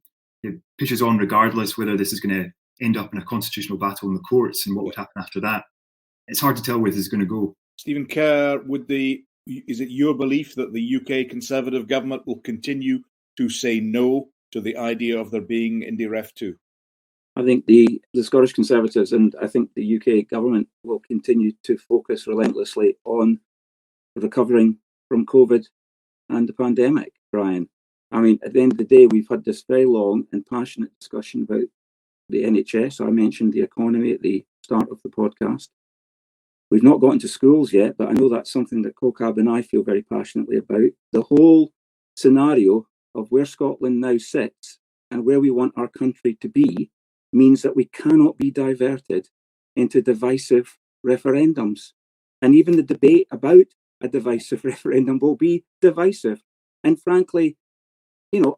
pushes on regardless, whether this is going to end up in a constitutional battle in the courts and what would happen after that. It's hard to tell where this is going to go. Stephen Kerr, is it your belief that the UK Conservative government will continue to say no to the idea of there being Indy Ref 2? I think the Scottish Conservatives and I think the UK government will continue to focus relentlessly on recovering from COVID and the pandemic, Brian. I mean, at the end of the day, we've had this very long and passionate discussion about the NHS. I mentioned the economy at the start of the podcast. We've not got into schools yet, but I know that's something that Kaukab and I feel very passionately about. The whole scenario of where Scotland now sits and where we want our country to be means that we cannot be diverted into divisive referendums. And even the debate about a divisive referendum will be divisive. And frankly,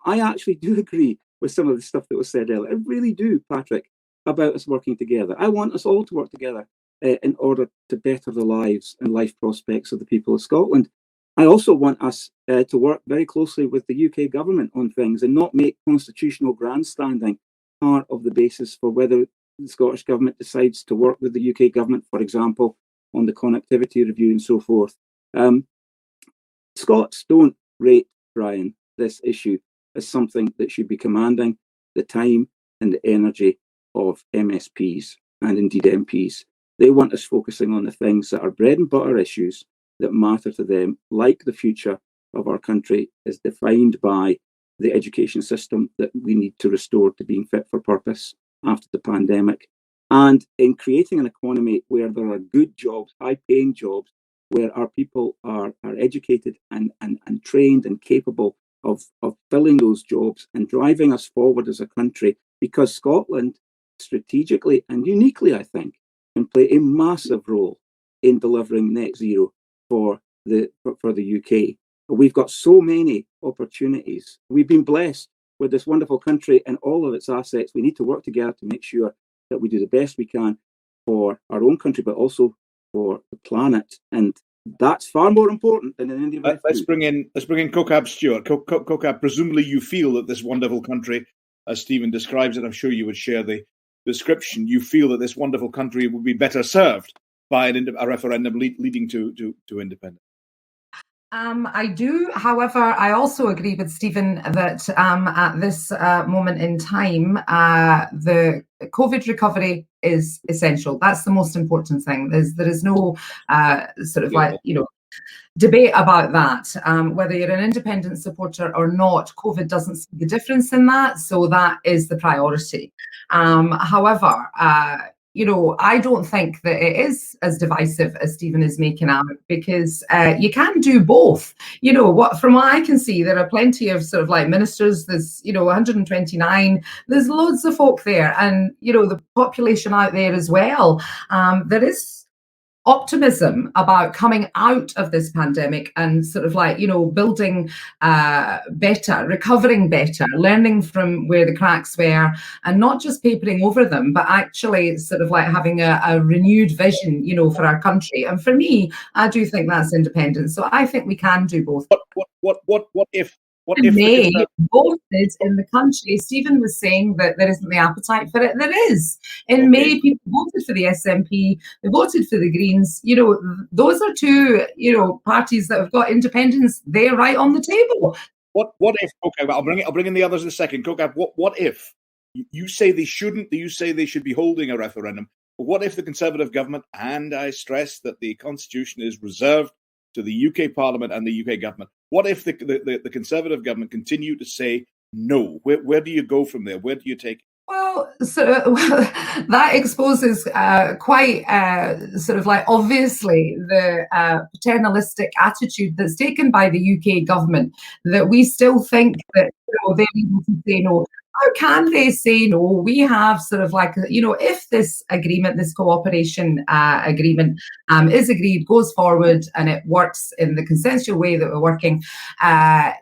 I actually do agree with some of the stuff that was said earlier. I really do, Patrick, about us working together. I want us all to work together in order to better the lives and life prospects of the people of Scotland. I also want us to work very closely with the UK government on things and not make constitutional grandstanding part of the basis for whether the Scottish government decides to work with the UK government, for example, on the connectivity review and so forth. Scots don't rate, Brian, this issue as something that should be commanding the time and the energy of MSPs and indeed MPs. They want us focusing on the things that are bread and butter issues that matter to them, like the future of our country is defined by the education system that we need to restore to being fit for purpose after the pandemic, and in creating an economy where there are good jobs, high-paying jobs, where our people are educated and trained and capable of filling those jobs and driving us forward as a country, because Scotland, strategically and uniquely, I think, can play a massive role in delivering net zero for the UK. We've got so many opportunities. We've been blessed with this wonderful country and all of its assets. We need to work together to make sure that we do the best we can for our own country, but also for the planet. And that's far more important than an Indian referendum. Let's bring in Kaukab Stewart. Kaukab, presumably you feel that this wonderful country, as Stephen describes it, I'm sure you would share the description. You feel that this wonderful country would be better served by a referendum leading to independence. I do. However, I also agree with Stephen that at this moment in time, the COVID recovery is essential. That's the most important thing. There is no debate about that. Whether you're an independent supporter or not, COVID doesn't see the difference in that. So that is the priority. However, I don't think that it is as divisive as Stephen is making out, because you can do both. From what I can see, there are plenty of sort of like ministers. There's 129. There's loads of folk there, and the population out there as well. There is optimism about coming out of this pandemic and sort of like, building better, recovering better, learning from where the cracks were, and not just papering over them, but actually sort of like having a renewed vision, for our country. And for me, I do think that's independence. So I think we can do both. What if May voted in the country? Stephen was saying that there isn't the appetite for it. There is. In May, people voted for the SNP. They voted for the Greens. Those are two, parties that have got independence there right on the table. What if? Okay, I'll bring in the others in a second. Kaukab, what if you say they shouldn't? You say they should be holding a referendum. But what if the Conservative government, and I stress that the Constitution is reserved to the UK Parliament and the UK government, what if the Conservative government continue to say no? Where do you go from there? Where do you take it? Well, that exposes quite sort of like obviously the paternalistic attitude that's taken by the UK government, that we still think that they're able to say no. How can they say no? We have sort of like, if this agreement, this cooperation agreement is agreed, goes forward, and it works in the consensual way that we're working, that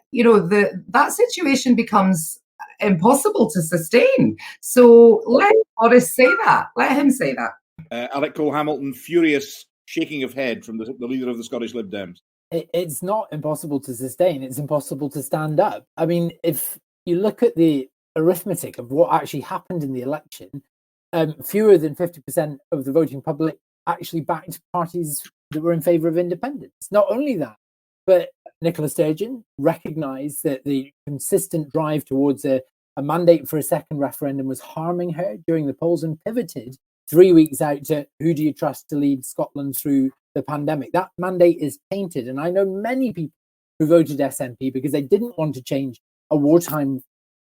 situation becomes impossible to sustain. So let Boris say that. Let him say that. Alec Cole-Hamilton, furious shaking of head from the leader of the Scottish Lib Dems. It's not impossible to sustain. It's impossible to stand up. I mean, if you look at the arithmetic of what actually happened in the election, fewer than 50% of the voting public actually backed parties that were in favour of independence. Not only that, but Nicola Sturgeon recognised that the consistent drive towards a mandate for a second referendum was harming her during the polls, and pivoted 3 weeks out to who do you trust to lead Scotland through the pandemic. That mandate is tainted, and I know many people who voted SNP because they didn't want to change a wartime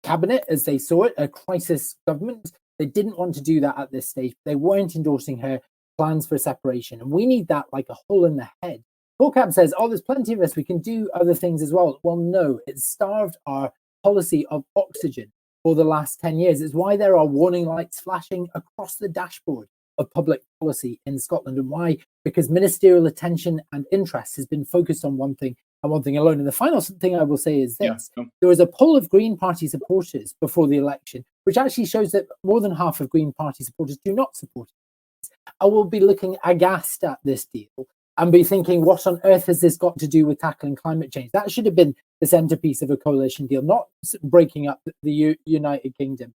cabinet as they saw it, a crisis government. They didn't want to do that at this stage. They weren't endorsing her plans for separation, and we need that like a hole in the head. Kaukab says, there's plenty of us, we can do other things as well. Well, no, it's starved our policy of oxygen for the last 10 years. It's why there are warning lights flashing across the dashboard of public policy in Scotland. And why? Because ministerial attention and interest has been focused on one thing and one thing alone. And the final thing I will say is this. There was a poll of Green Party supporters before the election, which actually shows that more than half of Green Party supporters do not support it. I will be looking aghast at this deal and be thinking, what on earth has this got to do with tackling climate change? That should have been the centrepiece of a coalition deal, not breaking up the United Kingdom.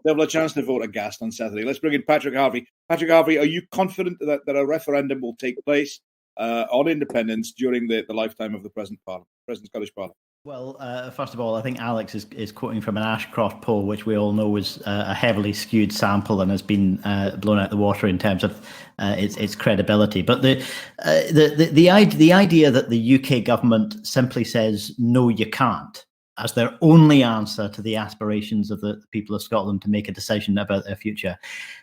They'll have a chance to vote aghast on Saturday. Let's bring in Patrick Harvie. Patrick Harvie, are you confident that a referendum will take place on independence during the lifetime of the present Scottish Parliament? Well, first of all, I think Alex is quoting from an Ashcroft poll, which we all know was a heavily skewed sample and has been blown out the water in terms of its credibility. But the idea that the UK government simply says, no, you can't, as their only answer to the aspirations of the people of Scotland to make a decision about their future,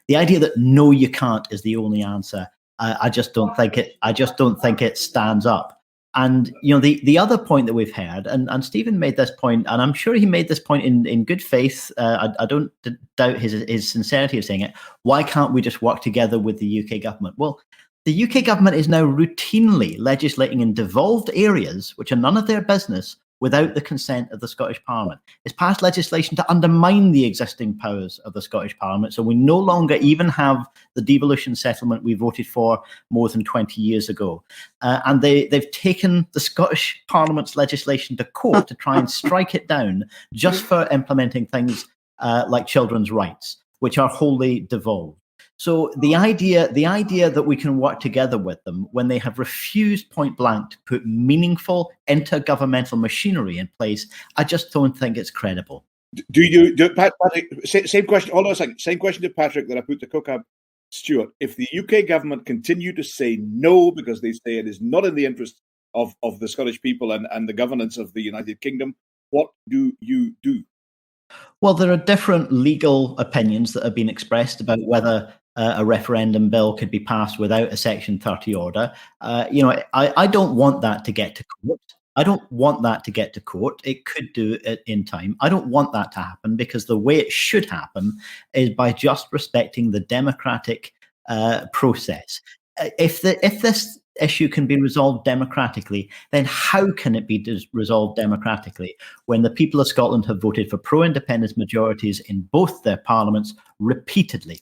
the idea that no, you can't is the only answer, I just don't think it stands up. And, the other point that we've heard, and Stephen made this point, and I'm sure he made this point in good faith. I don't doubt his sincerity of saying it. Why can't we just work together with the UK government? Well, the UK government is now routinely legislating in devolved areas, which are none of their business, without the consent of the Scottish Parliament. It's passed legislation to undermine the existing powers of the Scottish Parliament, so we no longer even have the devolution settlement we voted for more than 20 years ago. And they've taken the Scottish Parliament's legislation to court to try and strike it down just for implementing things like children's rights, which are wholly devolved. So the idea that we can work together with them when they have refused point blank to put meaningful intergovernmental machinery in place, I just don't think it's credible. Patrick, same question. Hold on a second. Same question to Patrick that I put to Kaukab Stewart. If the UK government continue to say no because they say it is not in the interest of the Scottish people and the governance of the United Kingdom, what do you do? Well, there are different legal opinions that have been expressed about whether a referendum bill could be passed without a Section 30 order. I don't want that to get to court. It could do it in time. I don't want that to happen because the way it should happen is by just respecting the democratic process. If this issue can be resolved democratically, then how can it be resolved democratically when the people of Scotland have voted for pro-independence majorities in both their parliaments repeatedly?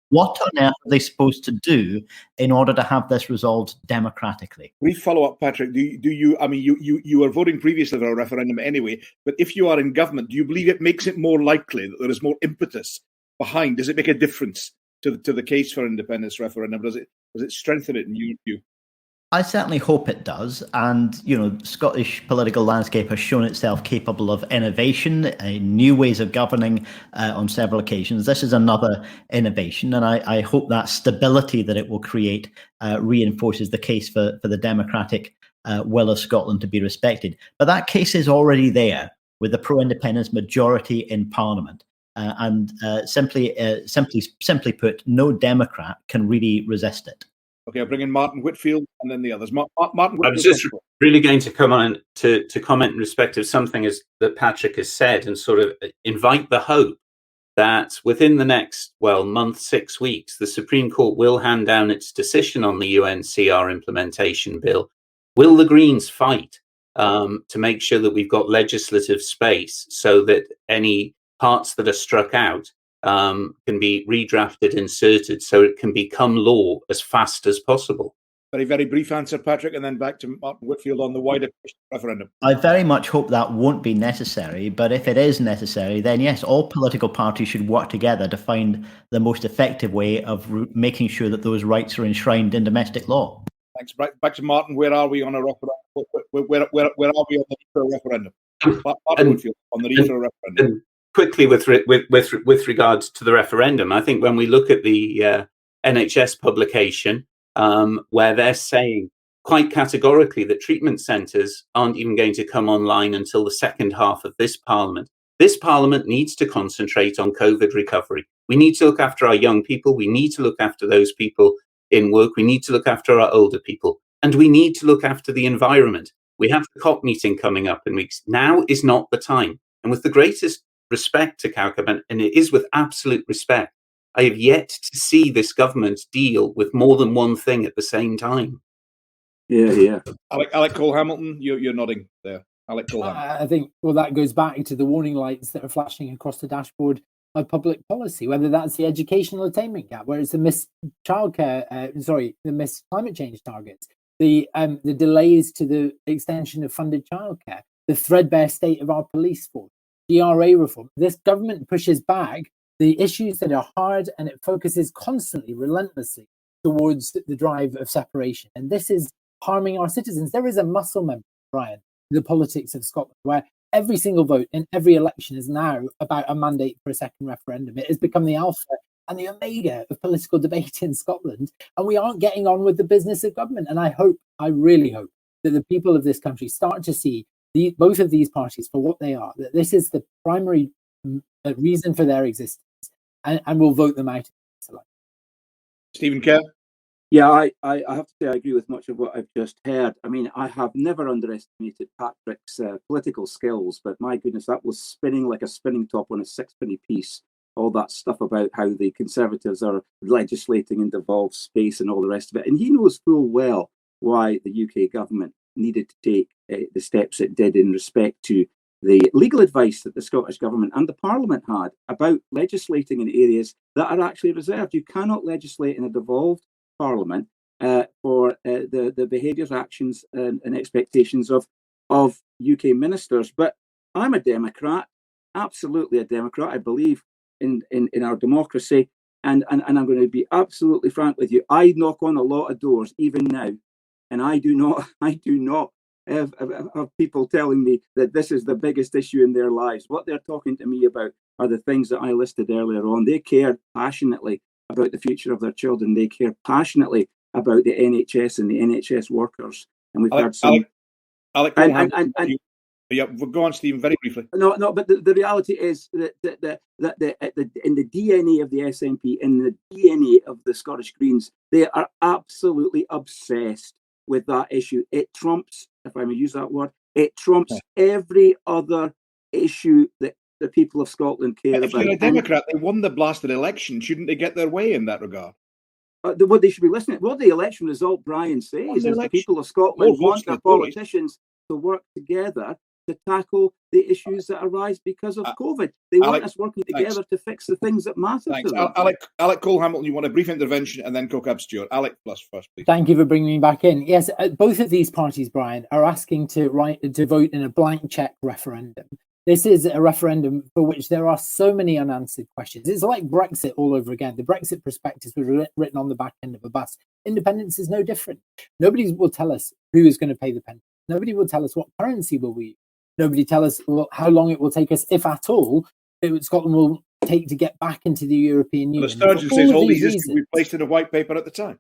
What on earth are they supposed to do in order to have this resolved democratically? We follow up, Patrick. Do you? I mean, you were voting previously for a referendum anyway, but if you are in government, do you believe it makes it more likely that there is more impetus behind? Does it make a difference to the case for independence referendum? Does it strengthen it in your view? I certainly hope it does. And, Scottish political landscape has shown itself capable of innovation, new ways of governing on several occasions. This is another innovation. And I hope that stability that it will create reinforces the case for the democratic will of Scotland to be respected. But that case is already there with the pro-independence majority in Parliament. Simply put, no Democrat can really resist it. Okay, I'll bring in Martin Whitfield and then the others. Martin Whitfield. I was just really going to come on to comment in respect of something that Patrick has said and sort of invite the hope that within the next, month, 6 weeks, the Supreme Court will hand down its decision on the UNCR implementation bill. Will the Greens fight to make sure that we've got legislative space so that any parts that are struck out can be redrafted, inserted, so it can become law as fast as possible? Very, very brief answer, Patrick, and then back to Martin Whitfield on the wider referendum. I very much hope that won't be necessary, but if it is necessary, then yes, all political parties should work together to find the most effective way of making sure that those rights are enshrined in domestic law. Thanks. Back to Martin. Where are we on a referendum? Where are we on the need for a referendum? Martin Whitfield, on the need for a referendum. Quickly, with regards to the referendum, I think when we look at the NHS publication, where they're saying quite categorically that treatment centres aren't even going to come online until the second half of this Parliament. This Parliament needs to concentrate on COVID recovery. We need to look after our young people. We need to look after those people in work. We need to look after our older people. And we need to look after the environment. We have the COP meeting coming up in weeks. Now is not the time. And with the greatest respect to Kaukab, and it is with absolute respect, I have yet to see this government deal with more than one thing at the same time. Yeah. Alec Cole-Hamilton, you're nodding there. Alec Cole-Hamilton. I think, that goes back to the warning lights that are flashing across the dashboard of public policy, whether that's the educational attainment gap, where it's the missed the missed climate change targets, the delays to the extension of funded childcare, the threadbare state of our police force, DRA reform. This government pushes back the issues that are hard, and it focuses constantly, relentlessly towards the drive of separation. And this is harming our citizens. There is a muscle memory, Brian, to the politics of Scotland, where every single vote in every election is now about a mandate for a second referendum. It has become the alpha and the omega of political debate in Scotland, and we aren't getting on with the business of government. And I really hope that the people of this country start to see both of these parties for what they are, that this is the primary reason for their existence, and will vote them out. Stephen Kerr? Yeah, I have to say I agree with much of what I've just heard. I mean, I have never underestimated Patrick's political skills, but my goodness, that was spinning like a spinning top on a sixpenny piece. All that stuff about how the Conservatives are legislating in devolved space and all the rest of it. And he knows full well why the UK government needed to take the steps it did in respect to the legal advice that the Scottish Government and the Parliament had about legislating in areas that are actually reserved. You cannot legislate in a devolved Parliament for the behaviours, actions and expectations of UK ministers. But I'm a Democrat, absolutely a Democrat. I believe in our democracy, and I'm going to be absolutely frank with you. I knock on a lot of doors even now, and I do not have people telling me that this is the biggest issue in their lives. What they're talking to me about are the things that I listed earlier on. They care passionately about the future of their children. They care passionately about the NHS and the NHS workers. And we've had some. Alec, yeah, we'll go on, Stephen, very briefly. No, but the reality is that in the DNA of the SNP, in the DNA of the Scottish Greens, they are absolutely obsessed with that issue. It trumps, if I may use that word, it trumps every other issue that the people of Scotland care about. If you're a Democrat, they won the blasted election. Shouldn't they get their way in that regard? What they should be listening. What the election result, Brian, says is the people of Scotland want their politicians to work together to tackle the issues that arise because of COVID. They want us working together to fix the things that matter to them. Alec Cole-Hamilton, you want a brief intervention, and then Kaukab Stewart. Alec first, please. Thank you for bringing me back in. Yes, both of these parties, Brian, are asking to vote in a blank check referendum. This is a referendum for which there are so many unanswered questions. It's like Brexit all over again. The Brexit prospectus was written on the back end of a bus. Independence is no different. Nobody will tell us who is going to pay the pension. Nobody will tell us what currency will we use. Nobody tell us how long it will take us, if at all, Scotland will take to get back into the European Union. The Sturgeon says all these issues we placed in a white paper at the time.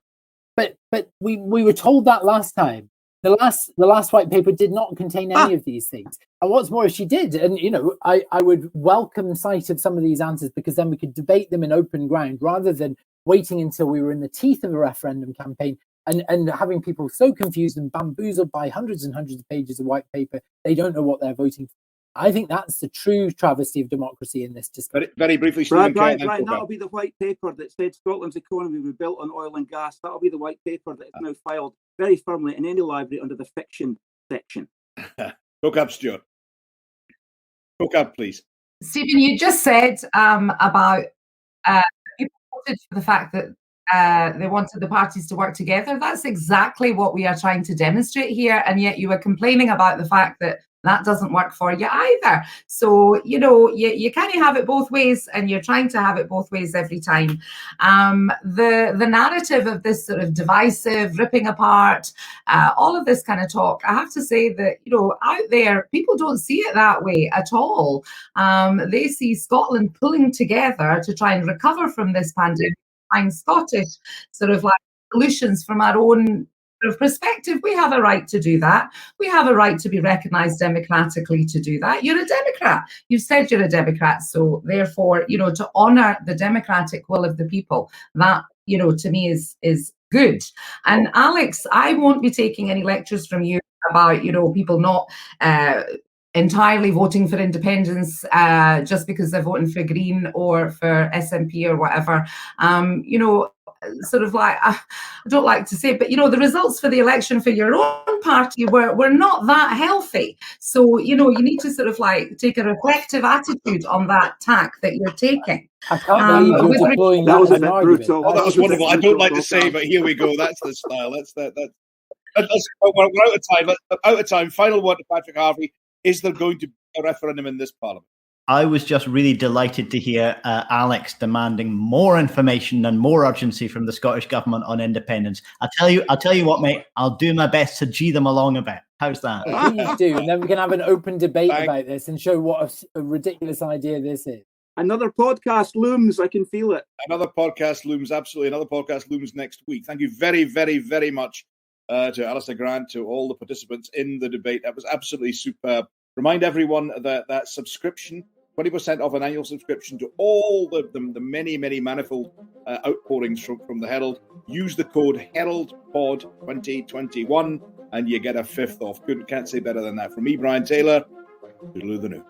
But we were told that last time. The last white paper did not contain any of these things. And what's more, if she did, and I would welcome sight of some of these answers, because then we could debate them in open ground rather than waiting until we were in the teeth of a referendum campaign and having people so confused and bamboozled by hundreds and hundreds of pages of white paper, they don't know what they're voting for. I think that's the true travesty of democracy in this discussion. Very briefly, Stephen Brian, that'll be the white paper that said Scotland's economy will be built on oil and gas. That'll be the white paper that is now filed very firmly in any library under the fiction section. Kaukab Stewart. Kaukab, please. Stephen, you just said about people voted for the fact that they wanted the parties to work together. That's exactly what we are trying to demonstrate here. And yet you were complaining about the fact that doesn't work for you either. So, you can't have it both ways, and you're trying to have it both ways every time. The narrative of this sort of divisive, ripping apart, all of this kind of talk, I have to say that, out there, people don't see it that way at all. They see Scotland pulling together to try and recover from this pandemic, find Scottish sort of like solutions from our own perspective. We have a right to do that. We have a right to be recognised democratically to do that. You're a Democrat. You've said you're a Democrat. So therefore, to honour the democratic will of the people, that, to me is good. And Alex, I won't be taking any lectures from you about, people not entirely voting for independence just because they're voting for Green or for SNP or whatever. I don't like to say it, but the results for the election for your own party were not that healthy. So, you need to take a reflective attitude on that tack that you're taking. I can't believe you're deploying that was a bit argument. brutal. Oh, that was wonderful. I don't like to say, but here we go. That's the style. We're out of time. Out of time. Final word to Patrick Harvie. Is there going to be a referendum in this Parliament? I was just really delighted to hear Alex demanding more information and more urgency from the Scottish Government on independence. I'll tell you what, mate, I'll do my best to G them along a bit. How's that? Please do, and then we can have an open debate about this and show what a ridiculous idea this is. Another podcast looms. I can feel it. Another podcast looms, absolutely. Another podcast looms next week. Thank you very, very, very much to Alistair Grant, to all the participants in the debate. That was absolutely superb. Remind everyone that subscription, 20% off an annual subscription to all the many, many manifold outpourings from the Herald. Use the code HeraldPod2021 and you get a fifth off. Can't say better than that. From me, Brian Taylor, toodaloo the new.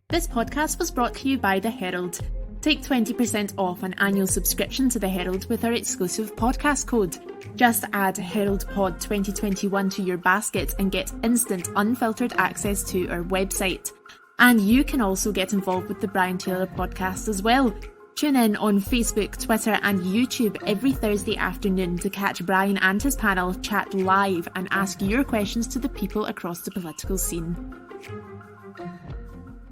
This podcast was brought to you by the Herald. Take 20% off an annual subscription to the Herald with our exclusive podcast code. Just add HeraldPod2021 to your basket and get instant, unfiltered access to our website. And you can also get involved with the Brian Taylor podcast as well. Tune in on Facebook, Twitter and YouTube every Thursday afternoon to catch Brian and his panel chat live and ask your questions to the people across the political scene.